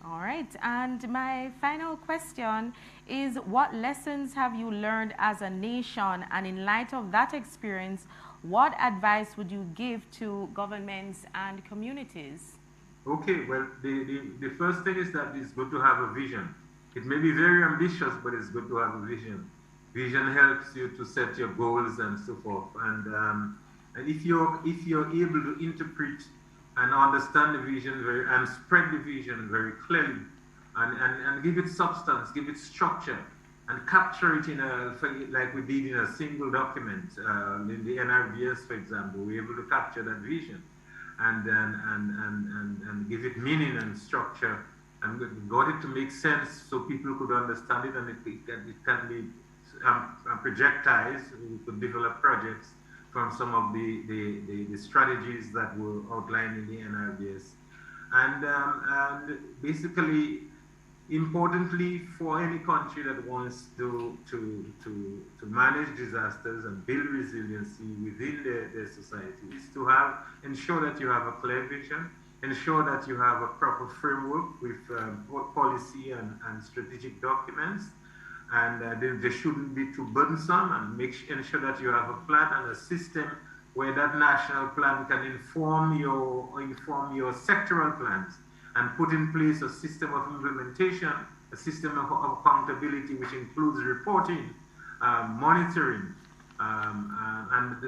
All right, and my final question is, what lessons have you learned as a nation, and in light of that experience, what advice would you give to governments and communities? Okay, well, the first thing is that it's good to have a vision. It may be very ambitious, but it's good to have a vision. Vision helps you to set your goals and so forth. And if you're able to interpret and understand the vision and spread the vision very clearly, and give it substance, give it structure, and capture it like we did in a single document. In the NRBS, for example, we're able to capture that vision and give it meaning and structure and got it to make sense so people could understand it, and it can be projectized. We could develop projects from some of the strategies that were outlined in the NRBS. And basically, importantly, for any country that wants to manage disasters and build resiliency within their society is to ensure that you have a clear vision, ensure that you have a proper framework with policy and strategic documents, and they shouldn't be too burdensome, and ensure that you have a plan and a system where that national plan can inform your sectoral plans, and put in place a system of implementation, a system of accountability, which includes reporting, monitoring, and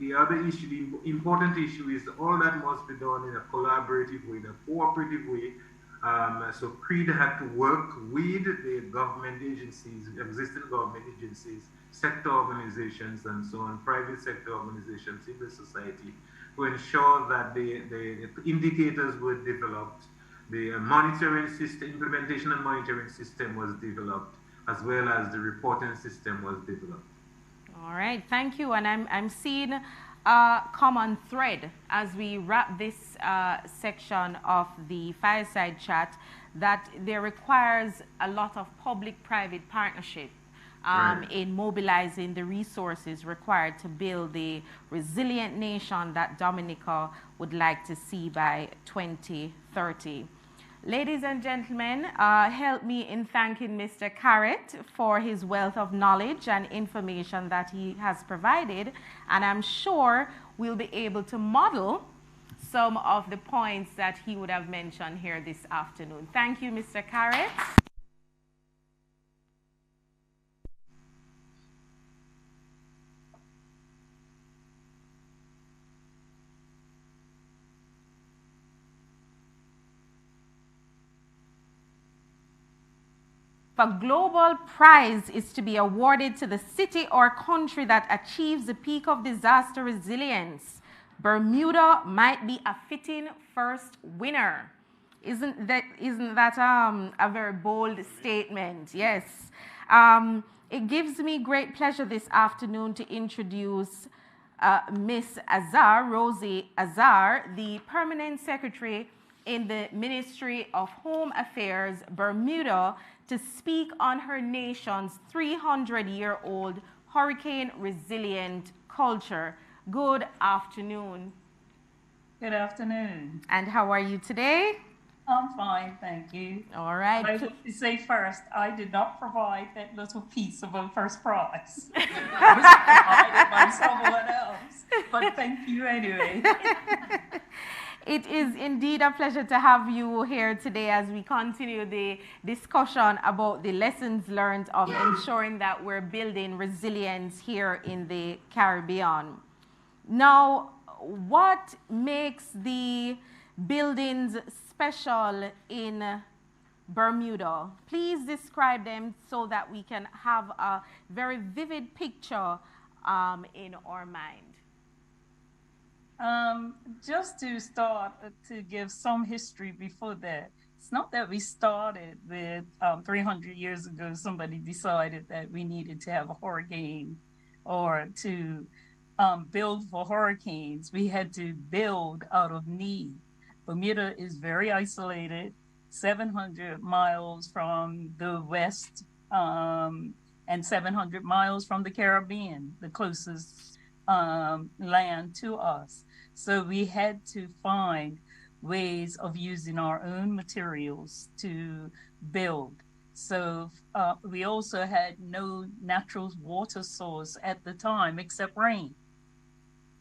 the other issue, the important issue, is all that must be done in a collaborative way, in a cooperative way. So CREED had to work with the government agencies, existing government agencies, sector organizations, and so on, private sector organizations in the society, to ensure that the indicators were developed, the monitoring system, implementation and monitoring system was developed, as well as the reporting system was developed. All right, thank you. And I'm seeing a common thread as we wrap this section of the fireside chat, that there requires a lot of public-private partnership in mobilizing the resources required to build the resilient nation that Dominica would like to see by 2030. Ladies and gentlemen, help me in thanking Mr. Carrett for his wealth of knowledge and information that he has provided, and I'm sure we'll be able to model some of the points that he would have mentioned here this afternoon. Thank you, Mr. Carrett. A global prize is to be awarded to the city or country that achieves the peak of disaster resilience. Bermuda might be a fitting first winner. Isn't that a very bold statement? Yes. It gives me great pleasure this afternoon to introduce Miss Azar, Rosie Azar, the Permanent Secretary in the Ministry of Home Affairs, Bermuda, to speak on her nation's 300-year-old hurricane resilient culture. Good afternoon. Good afternoon. And how are you today? I'm fine, thank you. All right. I want to say first, I did not provide that little piece of a first prize. It was provided by someone else, but thank you anyway. It is indeed a pleasure to have you here today as we continue the discussion about the lessons learned of ensuring that we're building resilience here in the Caribbean. Now, what makes the buildings special in Bermuda? Please describe them so that we can have a very vivid picture in our mind. Just to start, to give some history before that, it's not that we started with 300 years ago, somebody decided that we needed to have a hurricane or to build for hurricanes. We had to build out of need. Bermuda is very isolated, 700 miles from the west and 700 miles from the Caribbean, the closest land to us. So we had to find ways of using our own materials to build. So we also had no natural water source at the time except rain.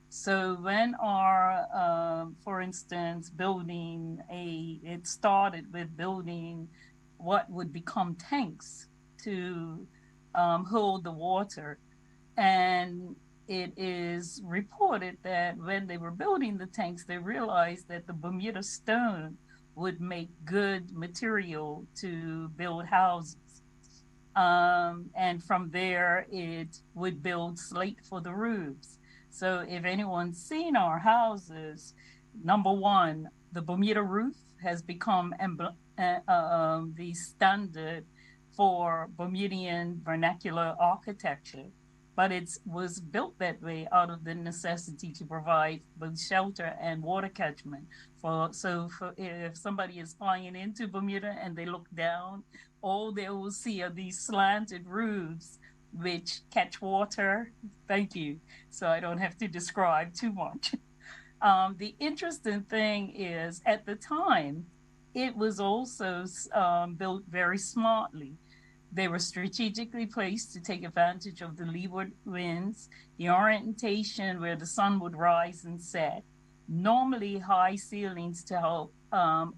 So when our, for instance, it started with building what would become tanks to hold the water. And it is reported that when they were building the tanks, they realized that the Bermuda stone would make good material to build houses. And from there, it would build slate for the roofs. So if anyone's seen our houses, number one, the Bermuda roof has become the standard for Bermudian vernacular architecture, but it was built that way out of the necessity to provide both shelter and water catchment. For if somebody is flying into Bermuda and they look down, all they will see are these slanted roofs which catch water. Thank you. So I don't have to describe too much. The interesting thing is, at the time, it was also built very smartly. They were strategically placed to take advantage of the leeward winds, the orientation where the sun would rise and set, normally high ceilings to help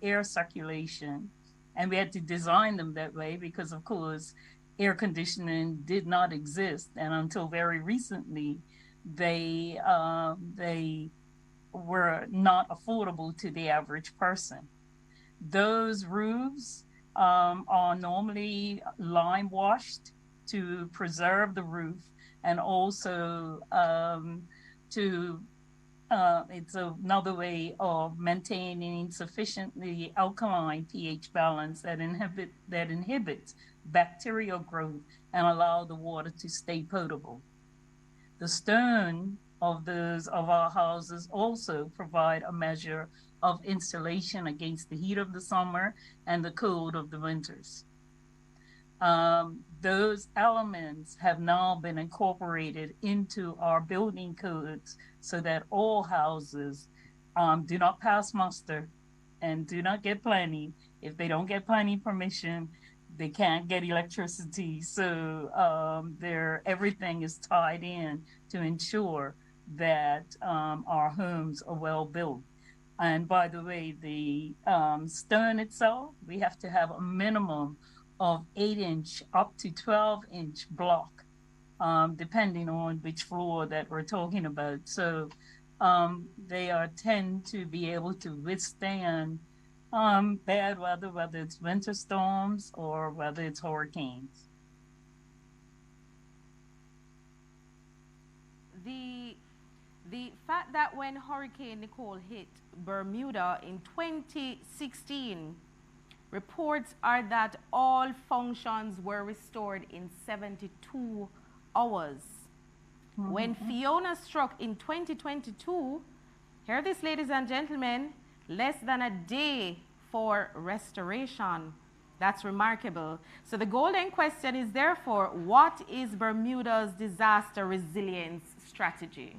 air circulation. And we had to design them that way because, of course, air conditioning did not exist. And until very recently, they were not affordable to the average person. Those roofs are normally lime washed to preserve the roof, and also it's another way of maintaining sufficiently alkaline pH balance that inhibits bacterial growth and allow the water to stay potable. The stone of our houses also provide a measure of insulation against the heat of the summer and the cold of the winters. Those elements have now been incorporated into our building codes so that all houses do not pass muster and do not get planning. If they don't get planning permission, they can't get electricity. So everything is tied in to ensure that our homes are well built. And by the way, the stone itself, we have to have a minimum of 8-inch up to 12-inch block, depending on which floor that we're talking about. So they tend to be able to withstand bad weather, whether it's winter storms or whether it's hurricanes. The fact that when Hurricane Nicole hit Bermuda in 2016, reports are that all functions were restored in 72 hours. Mm-hmm. When Fiona struck in 2022, hear this, ladies and gentlemen, less than a day for restoration. That's remarkable. So the golden question is therefore, what is Bermuda's disaster resilience strategy?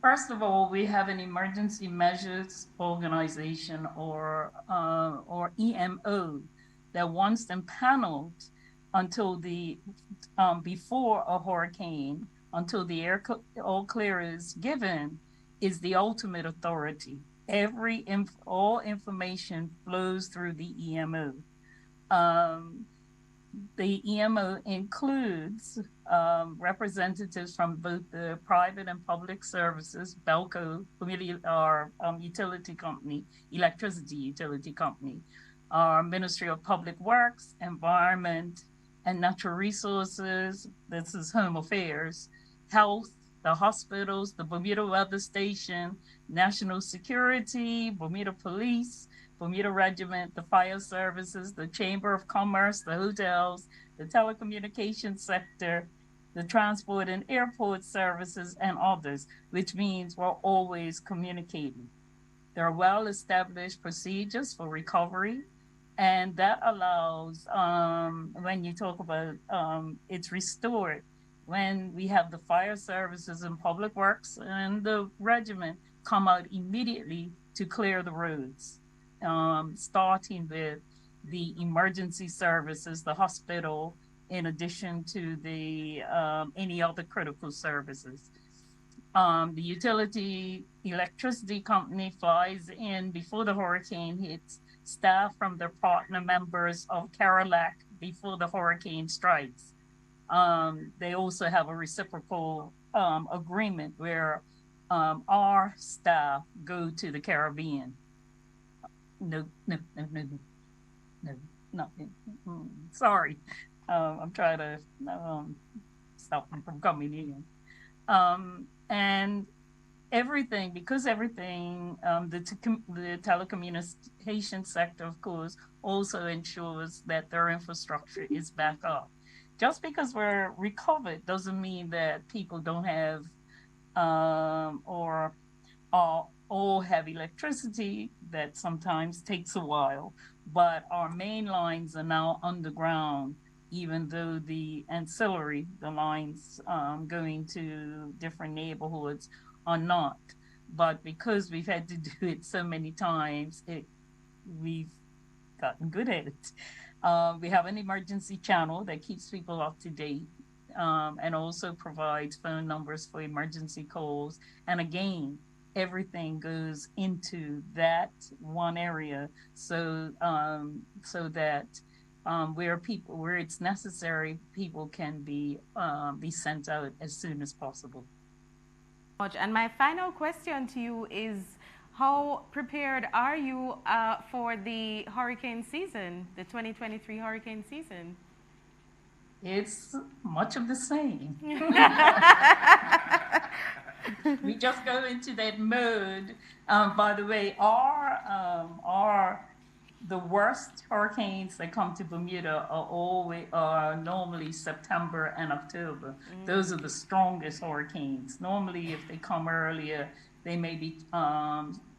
First of all, we have an emergency measures organization, or EMO, that once empaneled until before a hurricane, until the all clear is given, is the ultimate authority. All information flows through the EMO. The EMO includes representatives from both the private and public services, BELCO, our utility company, electricity utility company, our Ministry of Public Works, Environment and Natural Resources, this is Home Affairs, Health, the hospitals, the Bermuda Weather Station, National Security, Bermuda Police, Bermuda Regiment, the fire services, the Chamber of Commerce, the hotels, the telecommunications sector, the transport and airport services, and others, which means we're always communicating. There are well-established procedures for recovery, and that allows, when you talk about it's restored, when we have the fire services and public works and the regiment come out immediately to clear the roads. Starting with the emergency services, the hospital, in addition to the any other critical services. The utility electricity company flies in before the hurricane hits, staff from their partner members of Carilac before the hurricane strikes. They also have a reciprocal agreement where our staff go to the Caribbean. No. Sorry. I'm trying to stop them from coming in. And everything, because everything, the telecommunication sector, of course, also ensures that their infrastructure is back up. Just because we're recovered doesn't mean that people don't have or all have electricity. That sometimes takes a while, but our main lines are now underground, even though the ancillary, the lines going to different neighborhoods, are not. But because we've had to do it so many times, we've gotten good at it. We have an emergency channel that keeps people up to date, and also provides phone numbers for emergency calls. And again, everything goes into that one area, so that where it's necessary, people can be sent out as soon as possible. And my final question to you is, how prepared are you for the hurricane season, the 2023 hurricane season? It's much of the same. We just go into that mode. By the way, the worst hurricanes that come to Bermuda are normally September and October. Those are the strongest hurricanes. Normally, if they come earlier, they may be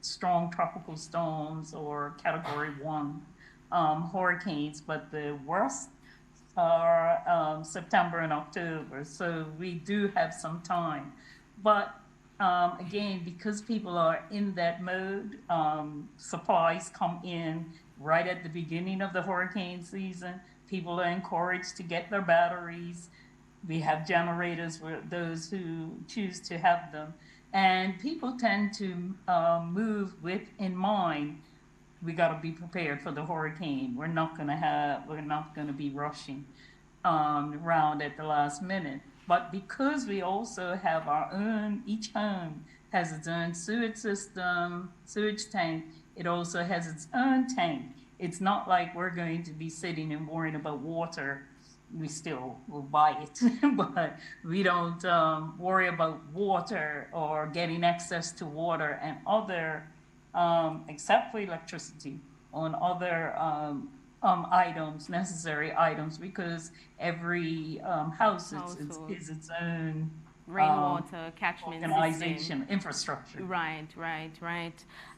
strong tropical storms or Category 1 hurricanes, but the worst are September and October. So we do have some time. But again, because people are in that mode, supplies come in right at the beginning of the hurricane season. People are encouraged to get their batteries. We have generators for those who choose to have them. And people tend to move with in mind, we got to be prepared for the hurricane. We're not going to be rushing around at the last minute. But because we also have our own, each home has its own sewage system, sewage tank, it also has its own tank. It's not like we're going to be sitting and worrying about water. We still will buy it, but we don't worry about water or getting access to water and other, except for electricity, on other items, necessary items, because every house is its own rainwater catchment organization, system. infrastructure. Right.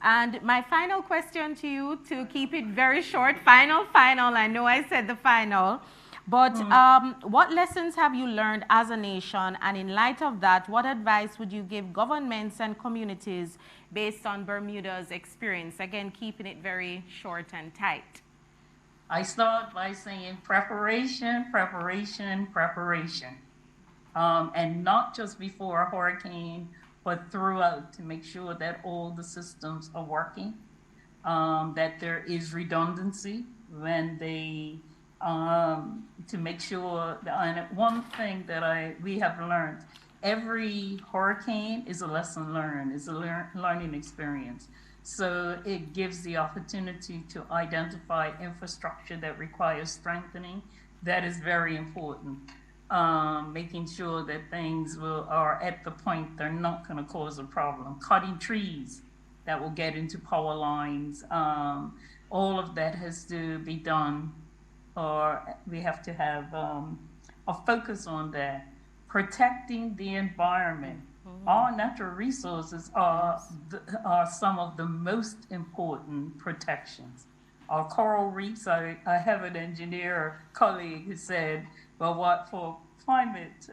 And my final question to you, to keep it very short, final, I know I said the final, but what lessons have you learned as a nation? And in light of that, what advice would you give governments and communities based on Bermuda's experience? Again, keeping it very short and tight. I start by saying preparation. And not just before a hurricane, but throughout, to make sure that all the systems are working, that there is redundancy when they, to make sure that, and one thing that we have learned, every hurricane is a lesson learned, is a learning experience. So it gives the opportunity to identify infrastructure that requires strengthening. That is very important. Making sure that things are at the point they're not going to cause a problem. Cutting trees that will get into power lines. All of that has to be done, or we have to have a focus on that. Protecting the environment. Our natural resources are some of the most important protections. Our coral reefs, I have an engineer colleague who said, well, what for climate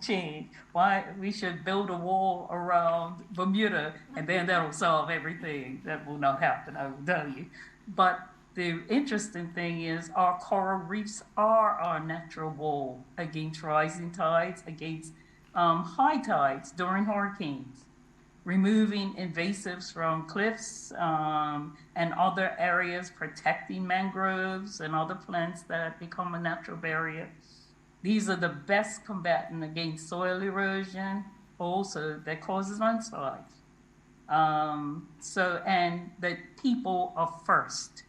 change, why we should build a wall around Bermuda, and then that'll solve everything. That will not happen, I will tell you. But the interesting thing is our coral reefs are our natural wall against rising tides, against high tides during hurricanes. Removing invasives from cliffs and other areas, protecting mangroves and other plants that become a natural barrier. These are the best combatant against soil erosion, also that causes landslides. And that people are first.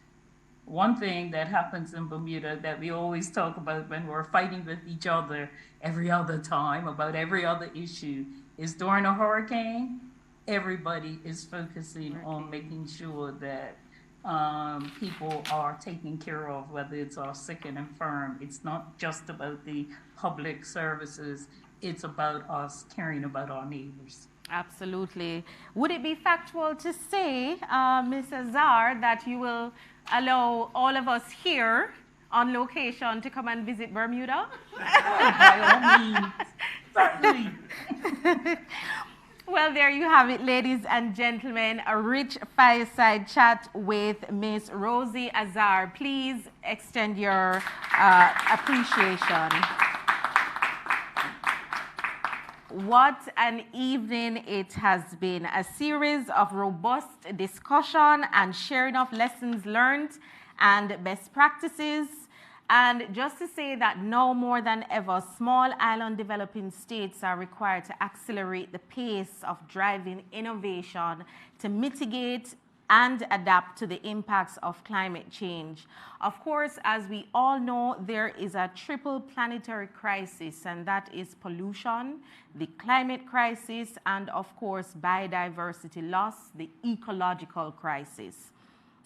One thing that happens in Bermuda that we always talk about when we're fighting with each other every other time about every other issue is during a hurricane, everybody is focusing on making sure that people are taken care of, whether it's our sick and infirm. It's not just about the public services, it's about us caring about our neighbors. Absolutely. Would it be factual to say, Ms. Azar, that you will allow all of us here on location to come and visit Bermuda? By all means, certainly. Well, there you have it, ladies and gentlemen, a rich fireside chat with Ms. Rosie Azar. Please extend your appreciation. What an evening it has been. A series of robust discussion and sharing of lessons learned and best practices. And just to say that now more than ever, small island developing states are required to accelerate the pace of driving innovation to mitigate and adapt to the impacts of climate change. Of course, as we all know, there is a triple planetary crisis, and that is pollution, the climate crisis, and of course, biodiversity loss, the ecological crisis.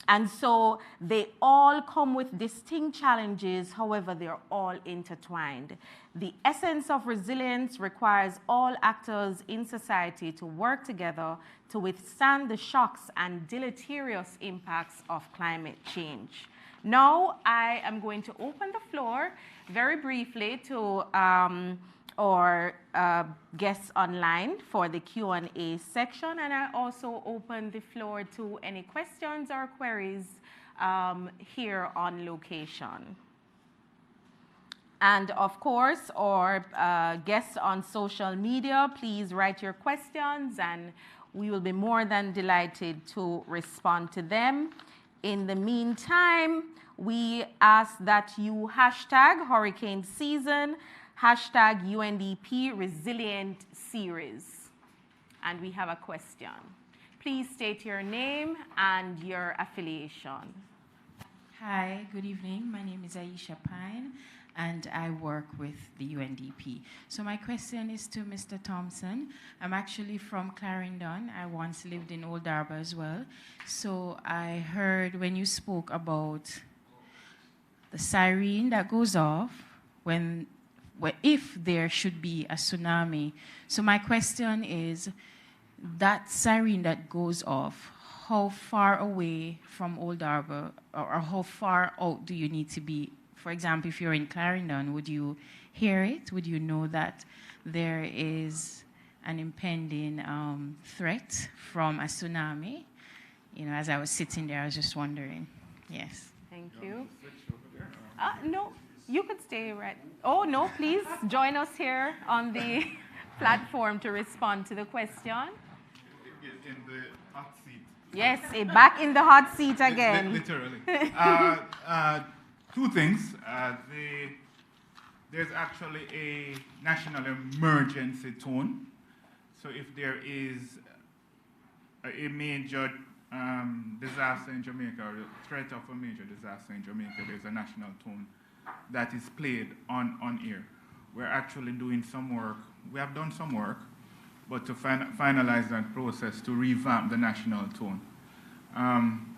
And so they all come with distinct challenges, however, they're all intertwined. The essence of resilience requires all actors in society to work together to withstand the shocks and deleterious impacts of climate change. Now, I am going to open the floor very briefly to our guests online for the Q&A section, and I also open the floor to any questions or queries here on location. And of course, our guests on social media, please write your questions and we will be more than delighted to respond to them. In the meantime, we ask that you hashtag hurricane season, hashtag UNDP Resilient Series. And we have a question. Please state your name and your affiliation. Hi, good evening. My name is Aisha Pine, and I work with the UNDP. So my question is to Mr. Thompson. I'm actually from Clarendon. I once lived in Old Harbor as well. So I heard when you spoke about the siren that goes off if there should be a tsunami. So my question is, that siren that goes off, how far away from Old Harbor, or how far out do you need to be? For example, if you're in Clarendon, would you hear it? Would you know that there is an impending threat from a tsunami? You know, as I was sitting there, I was just wondering. Yes. Thank you. No. You could stay right. Oh, no, please join us here on the platform to respond to the question. In the hot seat. Yes, back in the hot seat again. Literally. Two things. There's actually a national emergency tone. So if there is a major disaster in Jamaica, or the threat of a major disaster in Jamaica, there's a national tone that is played on air. We're actually doing some work. We have done some work, but to finalize that process to revamp the national tone.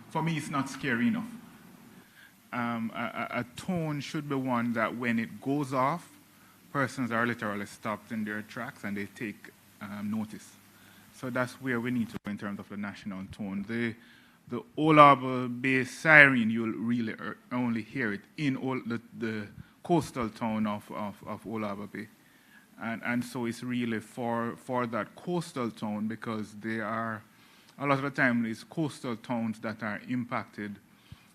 For me, it's not scary enough. A tone should be one that when it goes off, persons are literally stopped in their tracks and they take notice. So that's where we need to go in terms of the national tone. The Old Harbor-based siren, you'll really only hear it in all the coastal town of Old Harbor Bay. And so it's really for that coastal town, because they are, a lot of the time, it's coastal towns that are impacted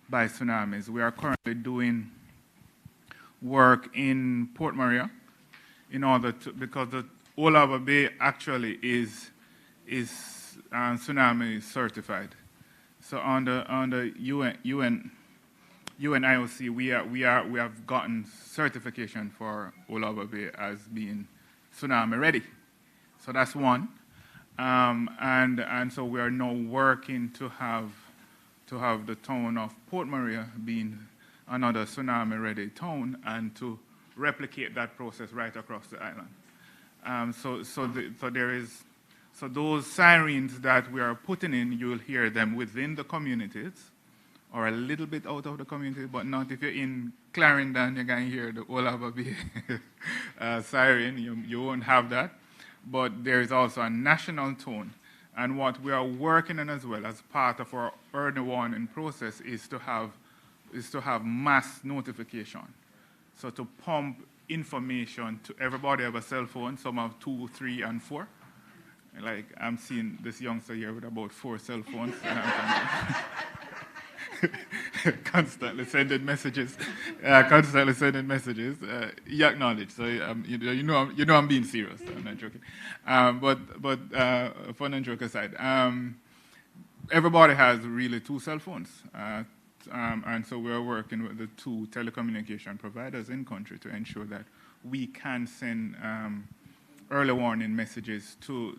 by tsunamis. We are currently doing work in Port Maria in order to, because the Old Harbor Bay actually is tsunami certified. So on the UNIOC, we have gotten certification for Old Harbor Bay as being tsunami ready. So that's one, and so we are now working to have the town of Port Maria being another tsunami ready town, and to replicate that process right across the island. So there is So those sirens that we are putting in, you'll hear them within the communities or a little bit out of the community, but not if you're in Clarendon, you're going to hear the Olava Bay siren. You won't have that. But there is also a national tone. And what we are working on as well as part of our early warning process is to have mass notification. So to pump information to everybody have a cell phone. Some have 2, 3, and 4. Like I'm seeing this youngster here with about 4 cell phones. Constantly sending messages. He acknowledged. So you know I'm being serious. I'm not joking. But fun and joke aside, everybody has really 2 cell phones. And so we're working with the 2 telecommunication providers in country to ensure that we can send early warning messages to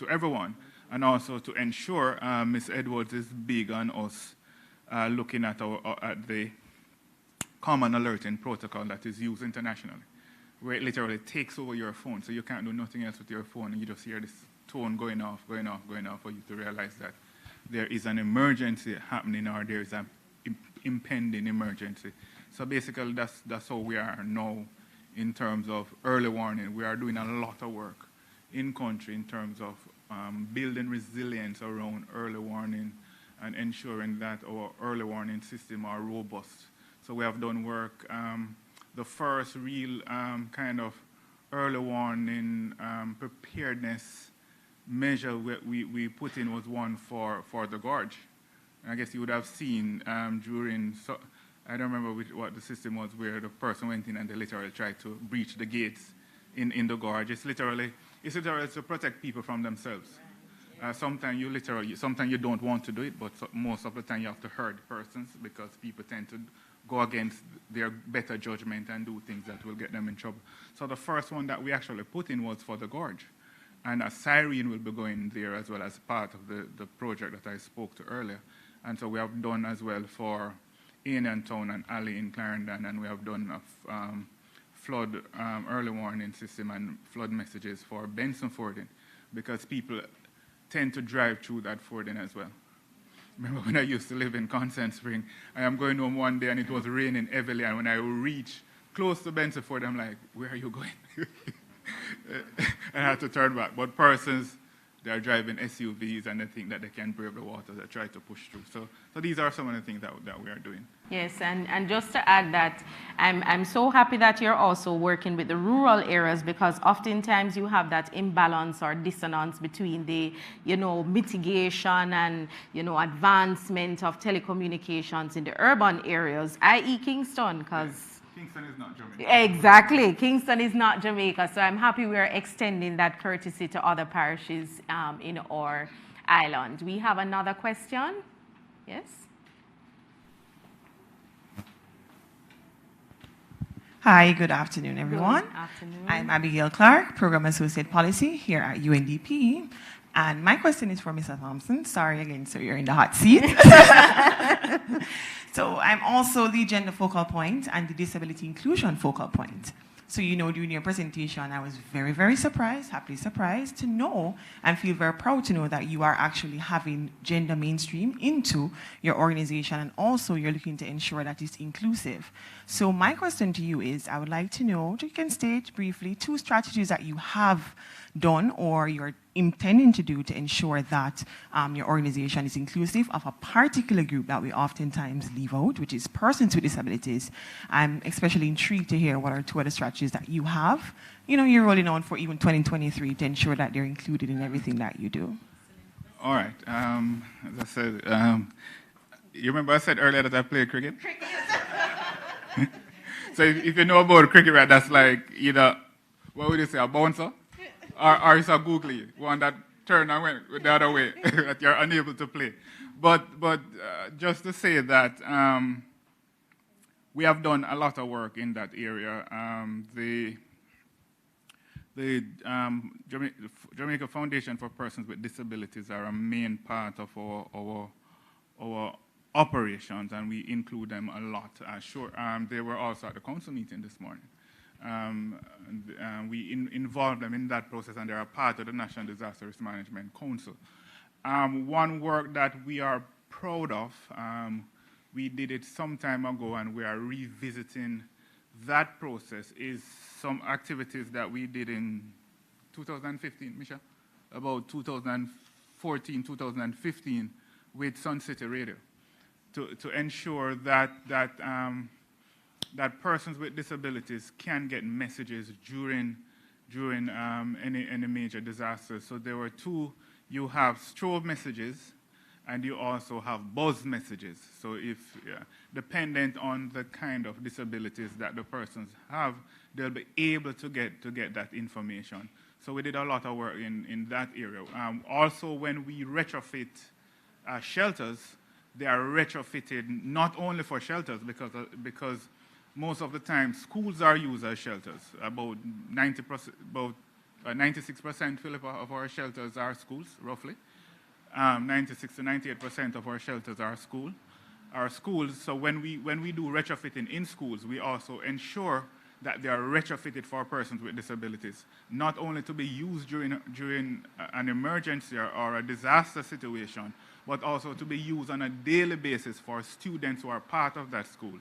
everyone, and also to ensure Ms. Edwards is big on us looking at the common alerting protocol that is used internationally, where it literally takes over your phone, so you can't do nothing else with your phone, and you just hear this tone going off, for you to realize that there is an emergency happening or there is an impending emergency. So basically, that's how we are now in terms of early warning. We are doing a lot of work in country in terms of building resilience around early warning and ensuring that our early warning system are robust. So we have done work. The first real kind of early warning preparedness measure we put in was one for the gorge. I guess you would have seen during, so I don't remember what the system was, where the person went in and they literally tried to breach the gates in the gorge. It's literally to protect people from themselves. Sometimes you don't want to do it, but most of the time you have to hurt persons because people tend to go against their better judgment and do things that will get them in trouble. So the first one that we actually put in was for the gorge. And a siren will be going there as well as part of the project that I spoke to earlier. And so we have done as well for Anian Town and Alley in Clarendon, and we have done a flood early warning system and flood messages for Benson Fording, because people tend to drive through that fording as well. Remember when I used to live in Consent Spring, I am going home one day and it was raining heavily, and when I reach close to Benson Ford, I'm like, where are you going? I had to turn back. But persons, they are driving SUVs and they think that they can brave the water, they try to push through. So these are some of the things that we are doing. Yes, and just to add that, I'm so happy that you're also working with the rural areas, because oftentimes you have that imbalance or dissonance between the, mitigation and, advancement of telecommunications in the urban areas, i.e. Kingston, because Kingston is not Jamaica. Exactly. Kingston is not Jamaica. So I'm happy we are extending that courtesy to other parishes in our island. We have another question. Yes? Hi, good afternoon, everyone. Good afternoon. I'm Abigail Clark, Program Associate Policy here at UNDP. And my question is for Mr. Thompson. Sorry again, so you're in the hot seat. So I'm also the gender focal point and the disability inclusion focal point. So during your presentation, I was very, very surprised, happily surprised to know and feel very proud to know that you are actually having gender mainstream into your organization, and also you're looking to ensure that it's inclusive. So my question to you is, I would like to know, you can state briefly 2 strategies that you have done or you're intending to do to ensure that your organization is inclusive of a particular group that we oftentimes leave out, which is persons with disabilities. I'm especially intrigued to hear what are 2 other strategies that you have, you're rolling on for even 2023 to ensure that they're included in everything that you do. All right. As I said, you remember I said earlier that I play cricket? So if you know about cricket, right, that's like either, what would you say, a bouncer? Or it's a googly, one that turned and went the other way, that you're unable to play. But just to say that we have done a lot of work in that area. The Jamaica Foundation for Persons with Disabilities are a main part of our operations, and we include them a lot. They were also at the council meeting this morning. We involve them in that process, and they're a part of the National Disaster Risk Management Council. One work that we are proud of, we did it some time ago, and we are revisiting that process, is some activities that we did in 2015, Misha, about 2014, 2015, with Sun City Radio, to ensure that that persons with disabilities can get messages during any major disasters. So there were two. You have strobe messages, and you also have buzz messages. So if dependent on the kind of disabilities that the persons have, they'll be able to get that information. So we did a lot of work in that area. Also, when we retrofit shelters, they are retrofitted not only for shelters, because most of the time schools are used as shelters. About 96%, Philip, of our shelters are schools, roughly. 96 to 98% of our shelters are schools. So when we do retrofitting in schools, we also ensure that they are retrofitted for persons with disabilities, not only to be used during an emergency or a disaster situation, but also to be used on a daily basis for students who are part of that school.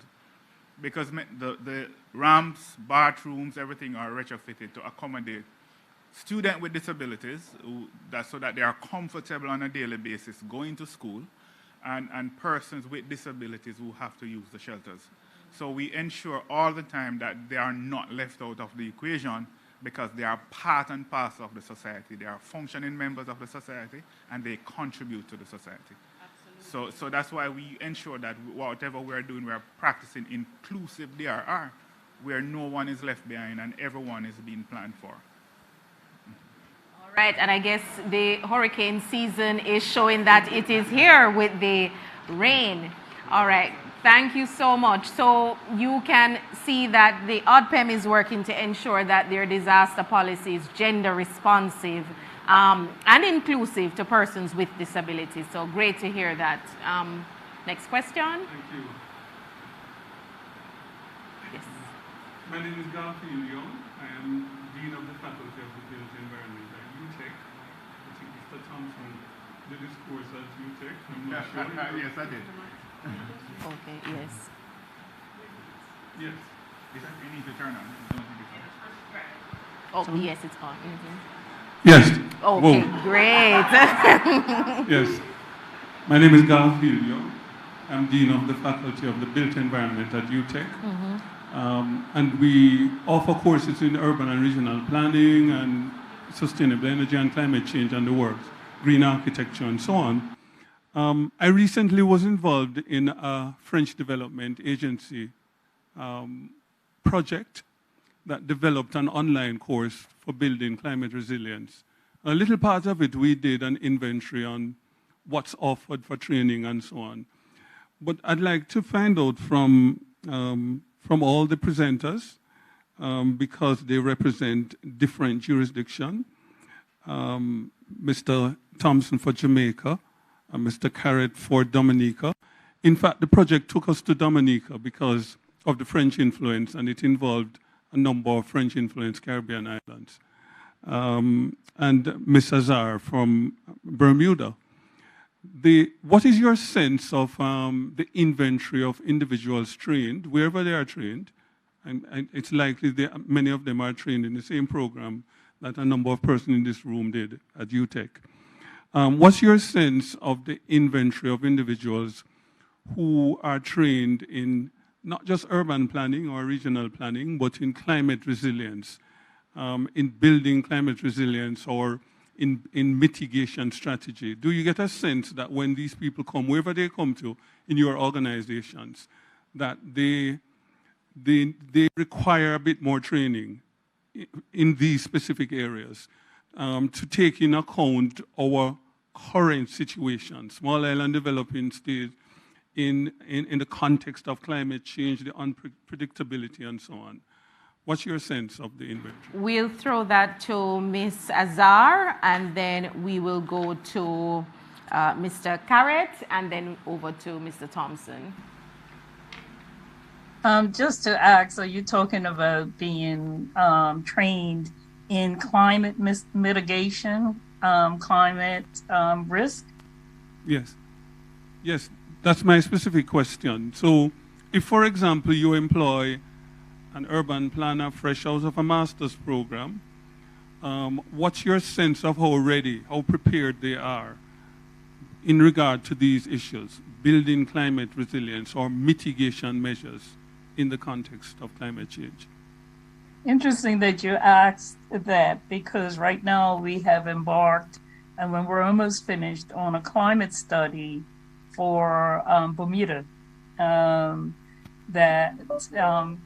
Because the ramps, bathrooms, everything are retrofitted to accommodate students with disabilities, so that they are comfortable on a daily basis going to school, and persons with disabilities who have to use the shelters. So we ensure all the time that they are not left out of the equation, because they are part and parcel of the society. They are functioning members of the society, and they contribute to the society. Absolutely. So that's why we ensure that whatever we're doing, we're practicing inclusive DRR, where no one is left behind and everyone is being planned for. All right, and I guess the hurricane season is showing that it is here with the rain. All right, thank you so much. So you can see that the ODPEM is working to ensure that their disaster policy is gender responsive and inclusive to persons with disabilities. So great to hear that. Next question. Thank you. Yes. My name is Garfield Young. I am Dean of the Faculty of the Built Environment at UTEC. I think Mr. Thompson did this course at UTEC. I'm not sure. Yes, I did. Okay, yes. Yes. You need to turn on. Oh, yes, it's on. Yes. Okay, Whoa. great. Yes. My name is Garfield Young. I'm Dean of the Faculty of the Built Environment at UTEC. And we offer courses in urban and regional planning and sustainable energy and climate change and the works, green architecture and so on. I recently was involved in a French development agency project that developed an online course for building climate resilience. A little part of it, we did an inventory on what's offered for training and so on. But I'd like to find out from all the presenters, because they represent different jurisdictions, Mr. Thompson for Jamaica, Mr. Carrot for Dominica. In fact, the project took us to Dominica because of the French influence, and it involved a number of French-influenced Caribbean islands. And Ms. Azar from Bermuda. What is your sense of the inventory of individuals trained, wherever they are trained? And it's likely many of them are trained in the same program that a number of persons in this room did at UTEC. What's your sense of the inventory of individuals who are trained in not just urban planning or regional planning, but in climate resilience, in building climate resilience or in mitigation strategy? Do you get a sense that when these people come, wherever they come to in your organizations, that they require a bit more training in these specific areas to take in account our current situation, small island developing state, in the context of climate change, the unpredictability and so on? What's your sense of the inventory? We'll throw that to Ms. Azar, and then we will go to Mr. Carrot, and then over to Mr. Thompson. Just to ask, are you talking about being trained in climate mitigation, climate risk? Yes. Yes, that's my specific question. So, if, for example, you employ an urban planner fresh out of a master's program, what's your sense of how ready, how prepared they are in regard to these issues, building climate resilience or mitigation measures in the context of climate change? Interesting that you asked that, because right now we have embarked, and when we're almost finished, on a climate study for Bermuda. That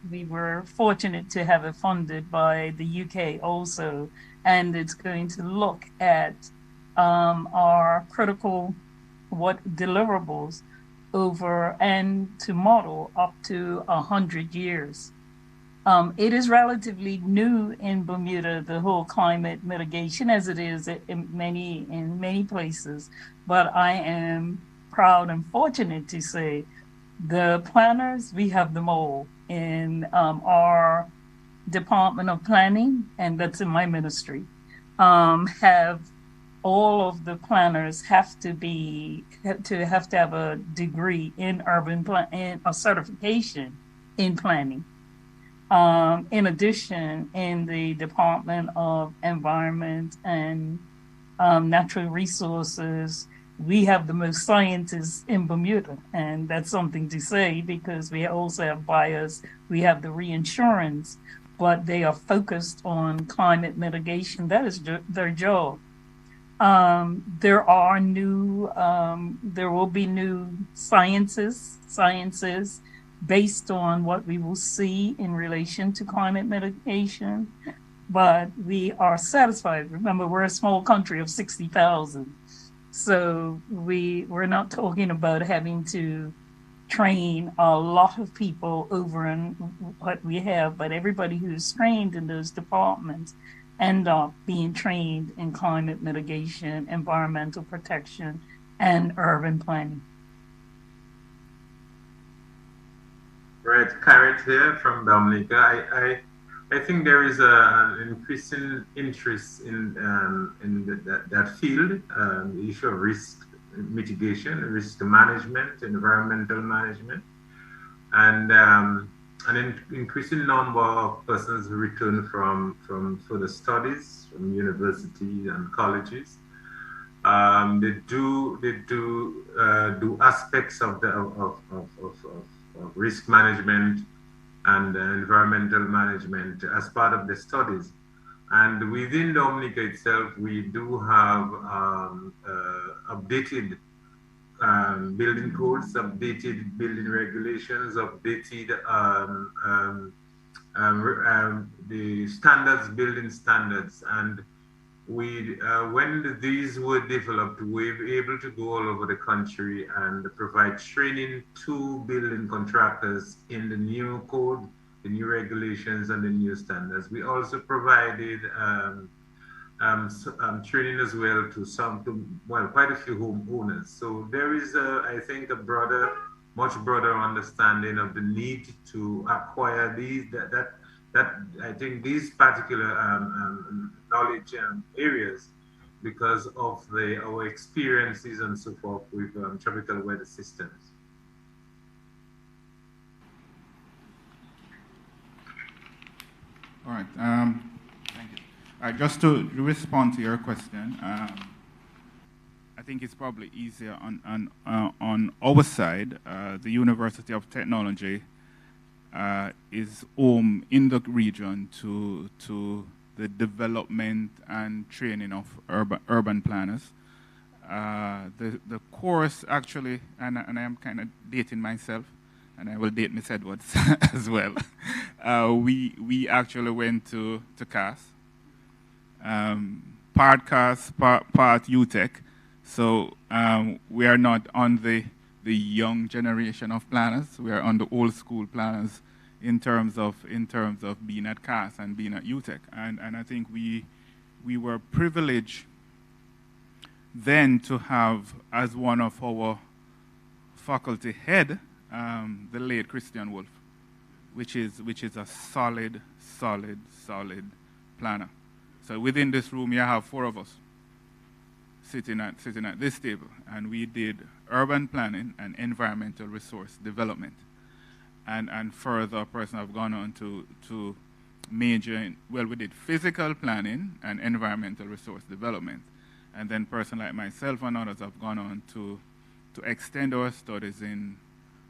we were fortunate to have it funded by the UK also, and it's going to look at our critical deliverables over and to model up to 100 years. It is relatively new in Bermuda, the whole climate mitigation, as it is in many places. But I am proud and fortunate to say the planners, we have them all in our Department of Planning, and that's in my ministry. Have all of the planners have to have a degree in urban plan, a certification in planning. In addition, in the Department of Environment and Natural Resources, we have the most scientists in Bermuda, and that's something to say because we also have buyers, we have the reinsurance, but they are focused on climate mitigation. That is their job. There will be new sciences based on what we will see in relation to climate mitigation, but we are satisfied. Remember, we're a small country of 60,000. So we're not talking about having to train a lot of people over in what we have, but everybody who's trained in those departments end up being trained in climate mitigation, environmental protection, and urban planning. Right, Carrot here from Dominica. I think there is an increasing interest in that field, the issue of risk mitigation, risk management, environmental management, and an increasing number of persons who return from further studies from universities and colleges. They do aspects of risk management and environmental management as part of the studies. And within Dominica itself, we do have updated building codes, updated building regulations, updated the standards, building standards. And we, when these were developed, we were able to go all over the country and provide training to building contractors in the new code, the new regulations, and the new standards. We also provided training as well to quite a few homeowners. So there is, I think, much broader understanding of the need to acquire these. That I think these particular knowledge areas, because of our experiences and so forth with tropical weather systems. All right. Thank you. All right, just to respond to your question, I think it's probably easier on our side. The University of Technology is home in the region to the development and training of urban planners. The course actually, and I am kind of dating myself, and I will date Miss Edwards as well. We actually went to CAS, part CAS, part UTech. So we are not on the young generation of planners. We are on the old school planners in terms of being at CAS and being at UTech. And I think we were privileged then to have as one of our faculty head the late Christian Wolf. which is a solid planner. So within this room, you have 4 of us sitting at this table, and we did urban planning and environmental resource development. And further, a person have gone on to major in, well, we did physical planning and environmental resource development. And then person like myself and others have gone on to extend our studies in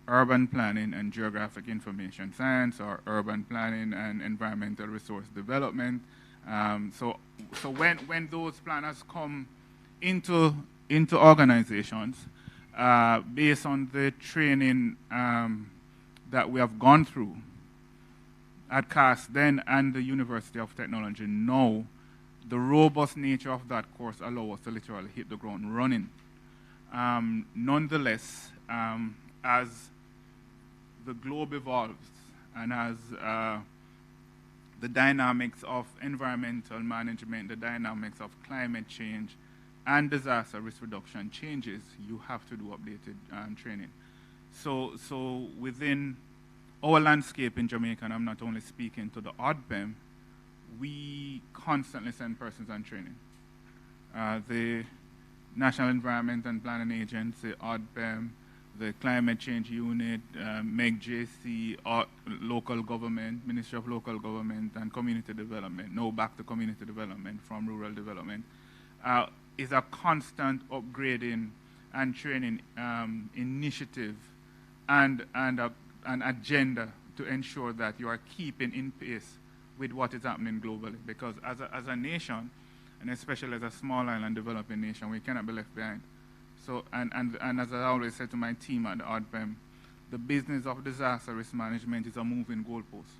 urban planning and geographic information science, or urban planning and environmental resource development. So when those planners come into organizations, based on the training that we have gone through at CAS then and the University of Technology now, the robust nature of that course allows us to literally hit the ground running. Nonetheless, as the globe evolves and as the dynamics of environmental management, the dynamics of climate change and disaster risk reduction changes, you have to do updated training. So within our landscape in Jamaica, and I'm not only speaking to the ODPEM, we constantly send persons on training. The National Environment and Planning Agency, ODPEM, the Climate Change Unit, MEGJC, local government, Ministry of Local Government and Community Development, now back to community development from rural development, is a constant upgrading and training initiative and an agenda to ensure that you are keeping in pace with what is happening globally. Because as a nation, and especially as a small island developing nation, we cannot be left behind. So, and as I always say to my team at the ODPEM, the business of disaster risk management is a moving goalpost.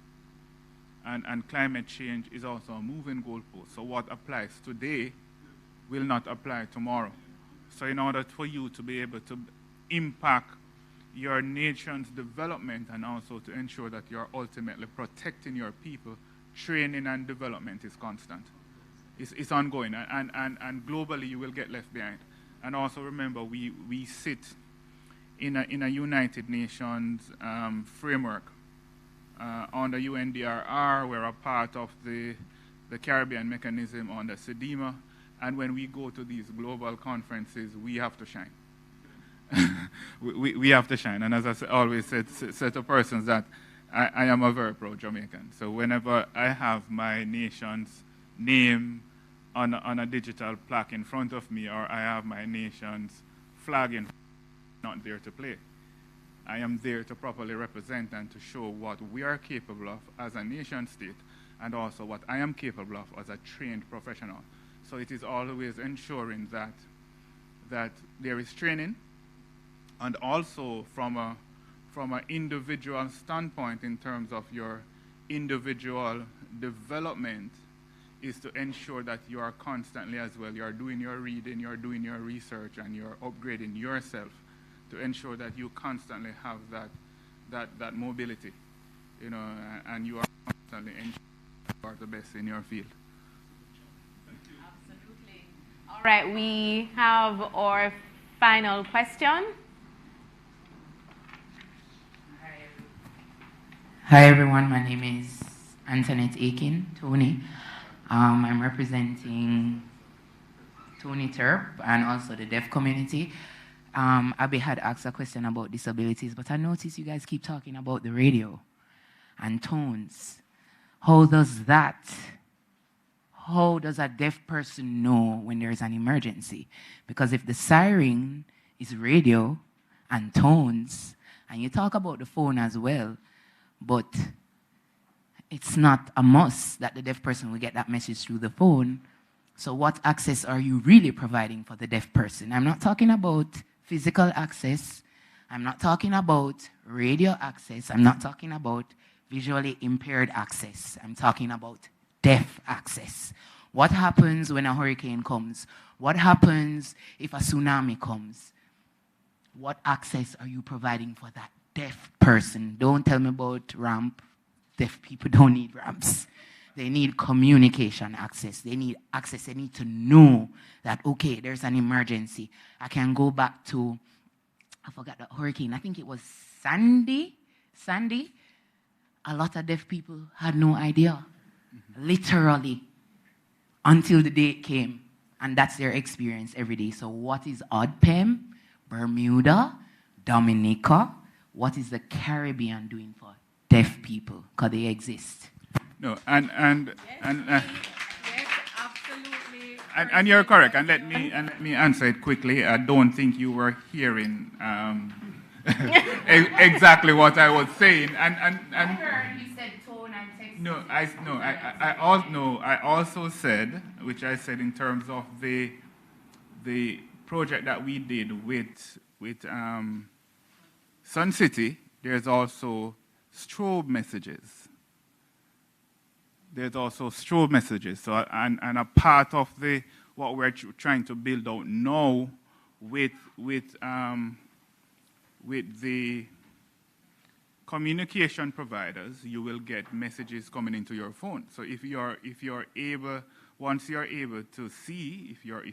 And climate change is also a moving goalpost. So what applies today will not apply tomorrow. So in order for you to be able to impact your nation's development and also to ensure that you're ultimately protecting your people, training and development is constant. It's ongoing, and globally you will get left behind. And also remember, we sit in a United Nations framework under UNDRR. We're a part of the Caribbean mechanism under SEDIMA, and when we go to these global conferences, we have to shine. we have to shine. And as I always said to persons that I am a very proud Jamaican. So whenever I have my nation's name on a digital plaque in front of me, or I have my nation's flag in front of me, I'm not there to play. I am there to properly represent and to show what we are capable of as a nation state, and also what I am capable of as a trained professional. So it is always ensuring that there is training, and also from an individual standpoint in terms of your individual development, is to ensure that you are constantly as well, you're doing your reading, you're doing your research, and you're upgrading yourself to ensure that you constantly have that mobility, you know, and you are constantly ensuring you are the best in your field. Absolutely. All right, we have our final question. Hi everyone, my name is Antoinette Aiken, Tony. I'm representing Tony Terp and also the deaf community. Abby had asked a question about disabilities, but I noticed you guys keep talking about the radio and tones. How does a deaf person know when there is an emergency? Because if the siren is radio and tones, and you talk about the phone as well, but it's not a must that the deaf person will get that message through the phone. So what access are you really providing for the deaf person? I'm not talking about physical access. I'm not talking about radio access. I'm not talking about visually impaired access. I'm talking about deaf access. What happens when a hurricane comes? What happens if a tsunami comes? What access are you providing for that deaf person? Don't tell me about ramp. Deaf people don't need ramps. They need communication access. They need access. They need to know that, okay, there's an emergency. I can go back to, I forgot the hurricane. I think it was Sandy. a lot of deaf people had no idea, literally, until the day it came. And that's their experience every day. So what is ODPEM, Bermuda, Dominica? What is the Caribbean doing for deaf people? Because they exist. No, Yes, absolutely. and you're correct. And let me answer it quickly. I don't think you were hearing exactly what I was saying. And I heard you said tone and text. I also said, which I said in terms of the project that we did with Sun City. There's also strobe messages. So and a part of what we're trying to build out now with the communication providers, you will get messages coming into your phone. So if you're able, once you're able to see, if you're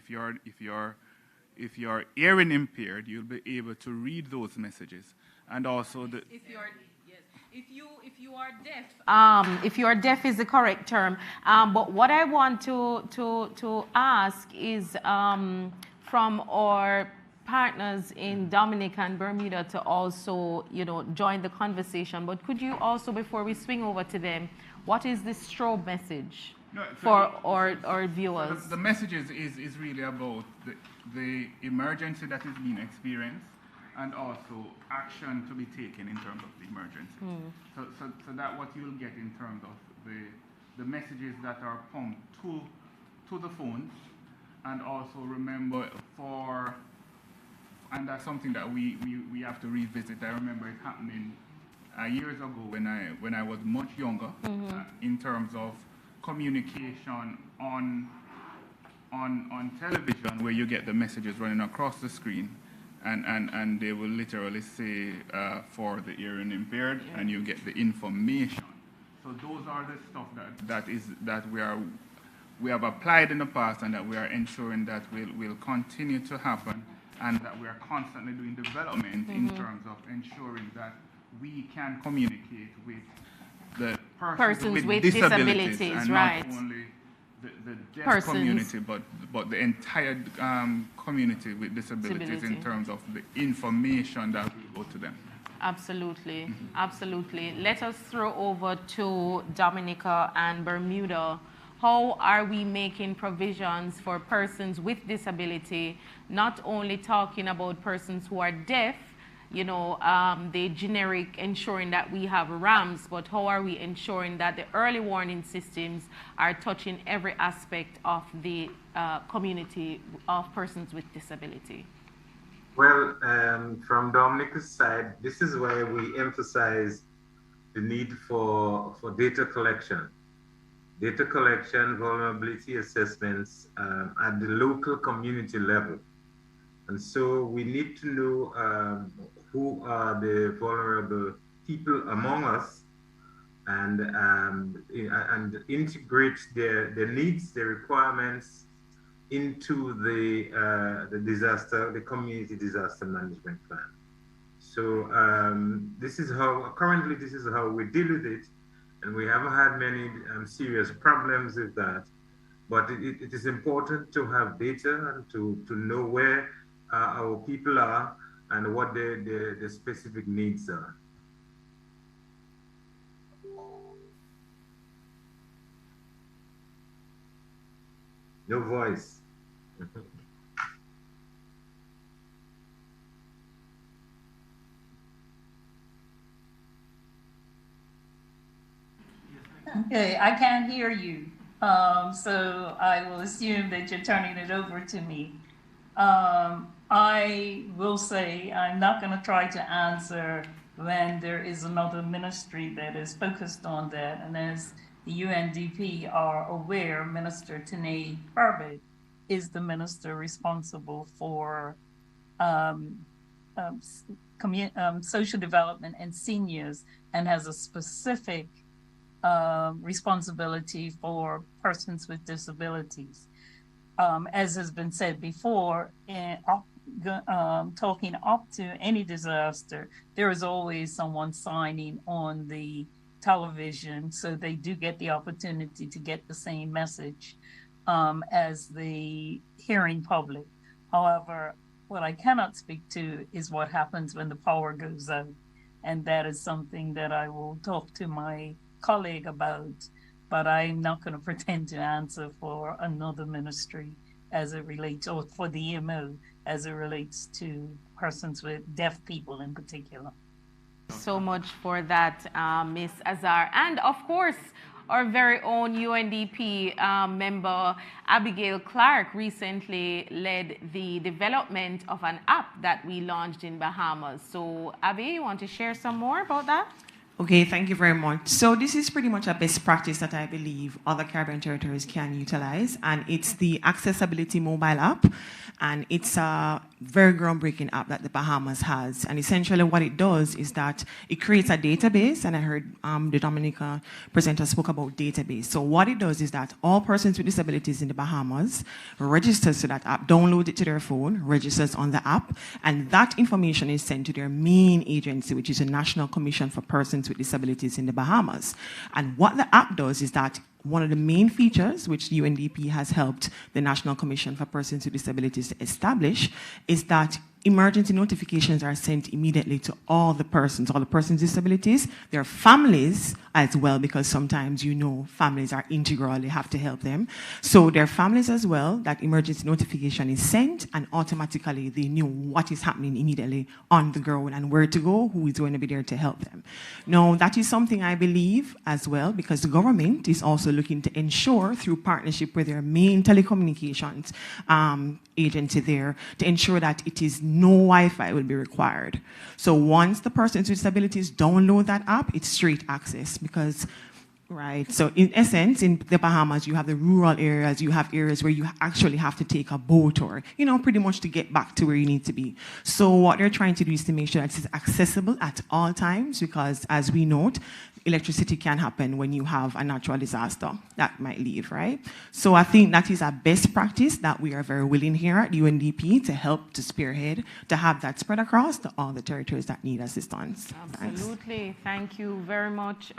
hearing impaired, you'll be able to read those messages, and also if you are deaf is the correct term. But what I want to ask is from our partners in Dominica and Bermuda to also, join the conversation. But could you also, before we swing over to them, what is the strobe message for our viewers? So the message is really about the emergency that is being experienced, and also action to be taken in terms of the emergency. So that what you'll get in terms of the messages that are pumped to the phones, and also remember and that's something that we have to revisit. I remember it happening years ago when I was much younger, in terms of communication on television, where you get the messages running across the screen. And they will literally say for the hearing impaired, and you get the information. So those are the stuff that we have applied in the past, and that we are ensuring that will continue to happen, and that we are constantly doing development in terms of ensuring that we can communicate with the persons with disabilities, and right. not only the deaf community, but the entire community with disabilities in terms of the information that will go to them. Absolutely, absolutely. Let us throw over to Dominica and Bermuda. How are we making provisions for persons with disability, not only talking about persons who are deaf, the generic ensuring that we have ramps, but how are we ensuring that the early warning systems are touching every aspect of the community of persons with disability? Well, from Dominica's side, this is where we emphasize the need for data collection. Data collection, vulnerability assessments at the local community level. And so we need to know who are the vulnerable people among us, and integrate their needs, their requirements into the community disaster management plan. So this is how we deal with it, and we haven't had many serious problems with that. But it is important to have data and to know where our people are and what their specific needs are. No voice. Okay, I can't hear you. So I will assume that you're turning it over to me. I will say I'm not going to try to answer when there is another ministry that is focused on that. And as the UNDP are aware, Minister Tanae Herbert is the minister responsible for social development and seniors, and has a specific responsibility for persons with disabilities. As has been said before, talking up to any disaster, there is always someone signing on the television, so they do get the opportunity to get the same message as the hearing public. However, what I cannot speak to is what happens when the power goes out. And that is something that I will talk to my colleague about, but I'm not going to pretend to answer for another ministry as it relates, or for the EMO as it relates to persons with deaf people in particular. So much for that, Ms. Azar. And of course, our very own UNDP member, Abigail Clark, recently led the development of an app that we launched in Bahamas. So, Abby, you want to share some more about that? Okay, thank you very much. So this is pretty much a best practice that I believe other Caribbean territories can utilize, and it's the Accessibility mobile app, and it's a very groundbreaking app that the Bahamas has. And essentially what it does is that it creates a database, and I heard the Dominica presenter spoke about database. So what it does is that all persons with disabilities in the Bahamas registers to that app, download it to their phone, registers on the app, and that information is sent to their main agency, which is the National Commission for Persons with Disabilities in the Bahamas. And what the app does is that one of the main features which UNDP has helped the National Commission for Persons with Disabilities to establish is that emergency notifications are sent immediately to all the persons with disabilities, their families as well, because sometimes, you know, families are integral, they have to help them. So their families as well, that emergency notification is sent, and automatically they knew what is happening immediately on the ground and where to go, who is going to be there to help them. Now, that is something I believe as well, because the government is also looking to ensure, through partnership with their main telecommunications agency there, to ensure that it is no Wi-Fi will be required. So once the persons with disabilities download that app, it's straight access, because, right, so in essence, in the Bahamas, you have the rural areas, you have areas where you actually have to take a boat or, you know, pretty much to get back to where you need to be. So what they're trying to do is to make sure that it's accessible at all times, because as we note, electricity can happen when you have a natural disaster that might leave, right? So I think that is a best practice that we are very willing here at UNDP to help to spearhead, to have that spread across to all the territories that need assistance. Absolutely. Thank you very much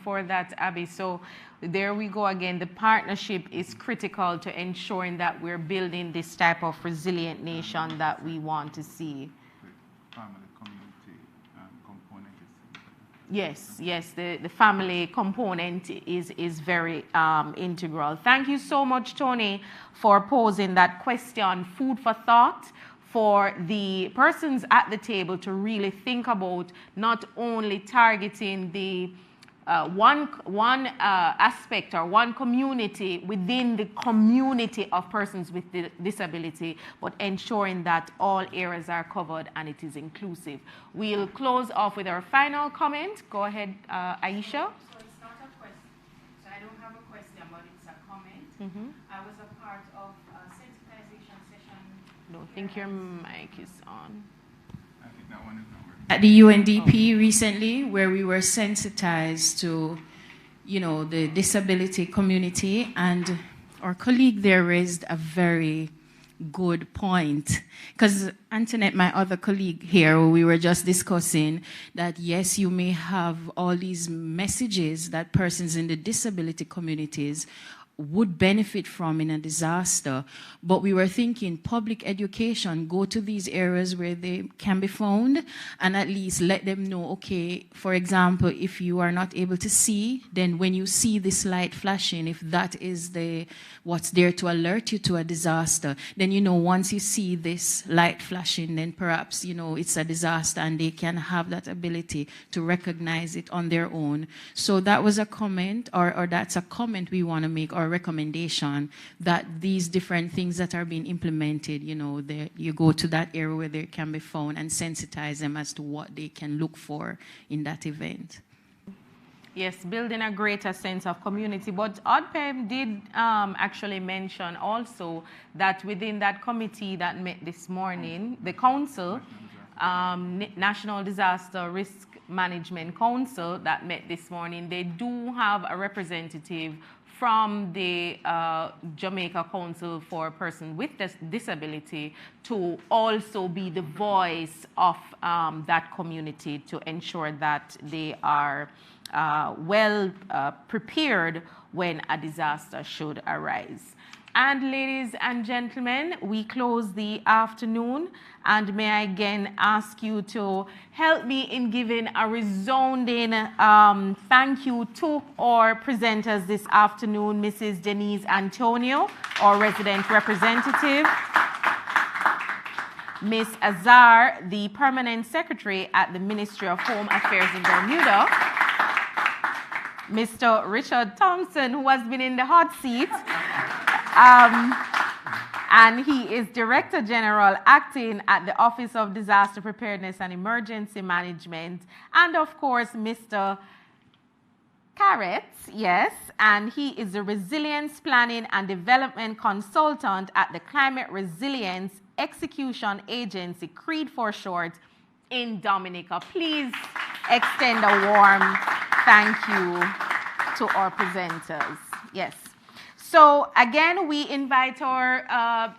for that, Abby. So there we go again. The partnership is critical to ensuring that we're building this type of resilient nation that we want to see. Yes, the family component is very integral. Thank you so much, Tony, for posing that question. Food for thought for the persons at the table to really think about not only targeting the one aspect or one community within the community of persons with disability, but ensuring that all areas are covered and it is inclusive. We'll close off with our final comment. Go ahead, Aisha. So it's not a question. So I don't have a question, but it's a comment. I was a part of a sensitization session. Don't think your mic is on. I think that one is not working. At the UNDP recently, where we were sensitized to, you know, the disability community, and our colleague there raised a very good point. Because Antoinette, my other colleague here, we were just discussing that, yes, you may have all these messages that persons in the disability communities would benefit from in a disaster, but we were thinking public education, go to these areas where they can be found and at least let them know, okay, for example, if you are not able to see, then when you see this light flashing, if that is what's there to alert you to a disaster, then, you know, once you see this light flashing, then perhaps, you know, it's a disaster and they can have that ability to recognize it on their own. So that was a comment, or that's a comment we want to make, or recommendation, that these different things that are being implemented, you know, you go to that area where they can be found and sensitize them as to what they can look for in that event. Yes, building a greater sense of community. But ODPEM did actually mention also that within that committee that met this morning, the council, National Disaster Risk Management Council that met this morning, they do have a representative from the Jamaica Council for Persons with Disability to also be the voice of that community to ensure that they are prepared when a disaster should arise. And ladies and gentlemen, we close the afternoon, and may I again ask you to help me in giving a resounding thank you to our presenters this afternoon, Mrs. Denise Antonio, our resident representative, Ms. Azar, the permanent secretary at the Ministry of Home Affairs in Bermuda, Mr. Richard Thompson, who has been in the hot seat, and he is Director General acting at the Office of Disaster Preparedness and Emergency Management, and of course, Mr. Carrot, yes, and he is the Resilience Planning and Development Consultant at the Climate Resilience Execution Agency, CREED for short, in Dominica. Please extend a warm thank you to our presenters. Yes. So again, we invite our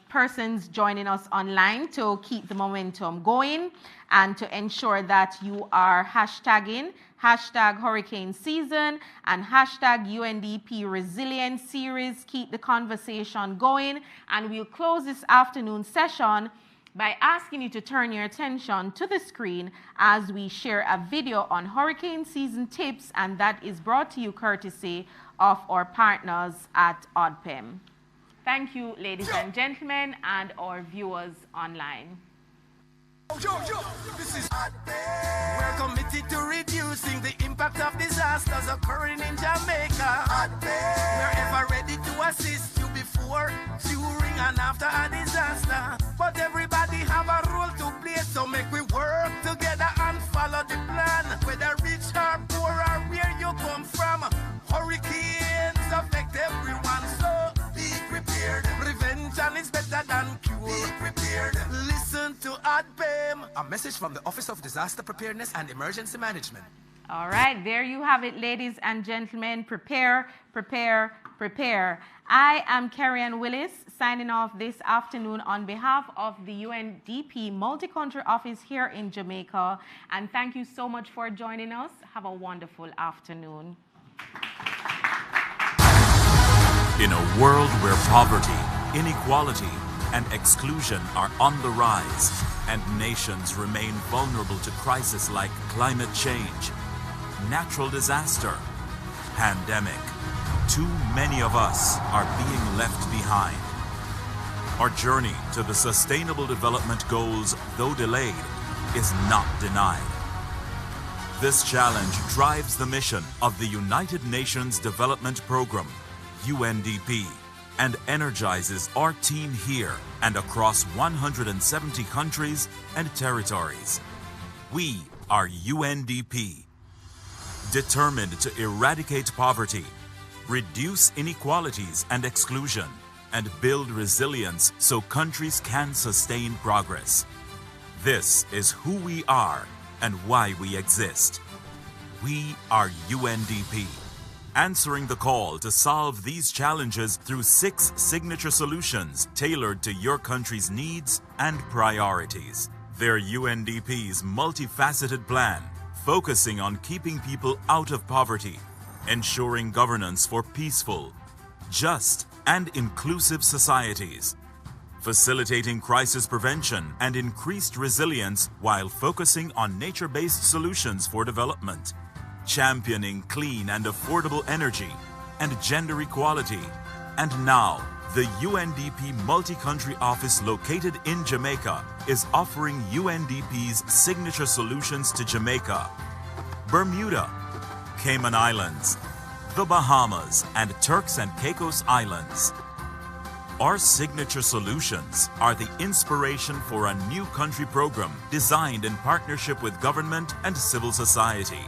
persons joining us online to keep the momentum going and to ensure that you are hashtagging #Hurricane Season and #UNDP Resilience Series. Keep the conversation going, and we'll close this afternoon session by asking you to turn your attention to the screen as we share a video on hurricane season tips, and that is brought to you courtesy of our partners at ODPEM. Thank you, ladies and gentlemen, and our viewers online. This is we're committed to reducing the impact of disasters occurring in Jamaica. We're ever ready to assist you before, during, and after a disaster. But everybody have a role to play, so make we work together and follow the plan. Whether rich or poor or where you come from, hurricanes affect everyone, so be prepared. Prevention is better than cure. Be prepared. Listen to ODPEM. A message from the Office of Disaster Preparedness and Emergency Management. All right, there you have it, ladies and gentlemen. Prepare, prepare, prepare. I am Carrie-Ann Willis, signing off this afternoon on behalf of the UNDP Multi-Country Office here in Jamaica. And thank you so much for joining us. Have a wonderful afternoon. In a world where poverty, inequality, and exclusion are on the rise, and nations remain vulnerable to crises like climate change, natural disaster, pandemic, too many of us are being left behind. Our journey to the Sustainable Development Goals, though delayed, is not denied. This challenge drives the mission of the United Nations Development Program, UNDP, and energizes our team here and across 170 countries and territories. We are UNDP, determined to eradicate poverty, reduce inequalities and exclusion, and build resilience so countries can sustain progress. This is who we are and why we exist. We are UNDP, answering the call to solve these challenges through 6 signature solutions tailored to your country's needs and priorities. They're UNDP's multifaceted plan, focusing on keeping people out of poverty, ensuring governance for peaceful, just, and inclusive societies, facilitating crisis prevention and increased resilience while focusing on nature-based solutions for development, championing clean and affordable energy and gender equality. And now, the UNDP Multi-Country Office located in Jamaica is offering UNDP's signature solutions to Jamaica, Bermuda, Cayman Islands, the Bahamas, and Turks and Caicos Islands. Our signature solutions are the inspiration for a new country program designed in partnership with government and civil society.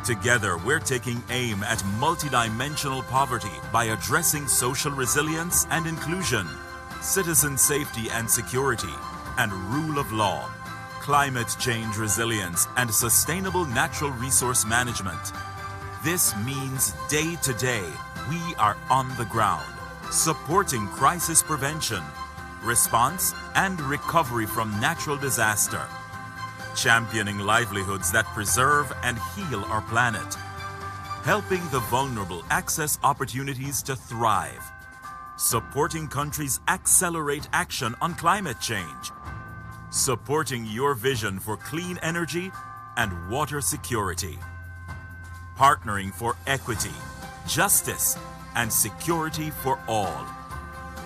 Together, we're taking aim at multidimensional poverty by addressing social resilience and inclusion, citizen safety and security, and rule of law, climate change resilience, and sustainable natural resource management. This means day to day, we are on the ground, supporting crisis prevention, response, and recovery from natural disaster. championing livelihoods that preserve and heal our planet, helping the vulnerable access opportunities to thrive, supporting countries accelerate action on climate change, supporting your vision for clean energy and water security, partnering for equity, justice, and security for all.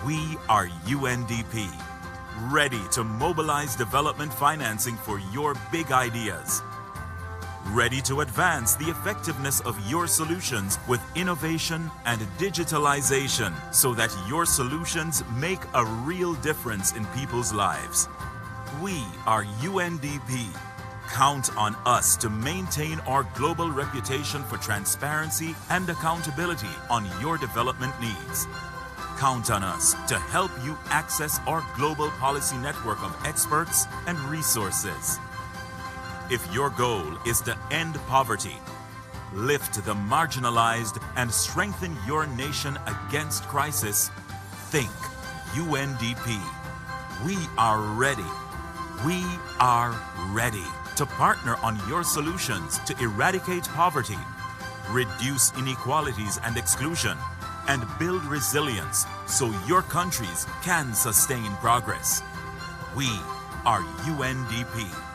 We are UNDP, ready to mobilize development financing for your big ideas, ready to advance the effectiveness of your solutions with innovation and digitalization so that your solutions make a real difference in people's lives. We are UNDP. Count on us to maintain our global reputation for transparency and accountability on your development needs. Count on us to help you access our global policy network of experts and resources. If your goal is to end poverty, lift the marginalized, and strengthen your nation against crisis, think UNDP. We are ready. We are ready to partner on your solutions to eradicate poverty, reduce inequalities and exclusion, and build resilience so your countries can sustain progress. We are UNDP.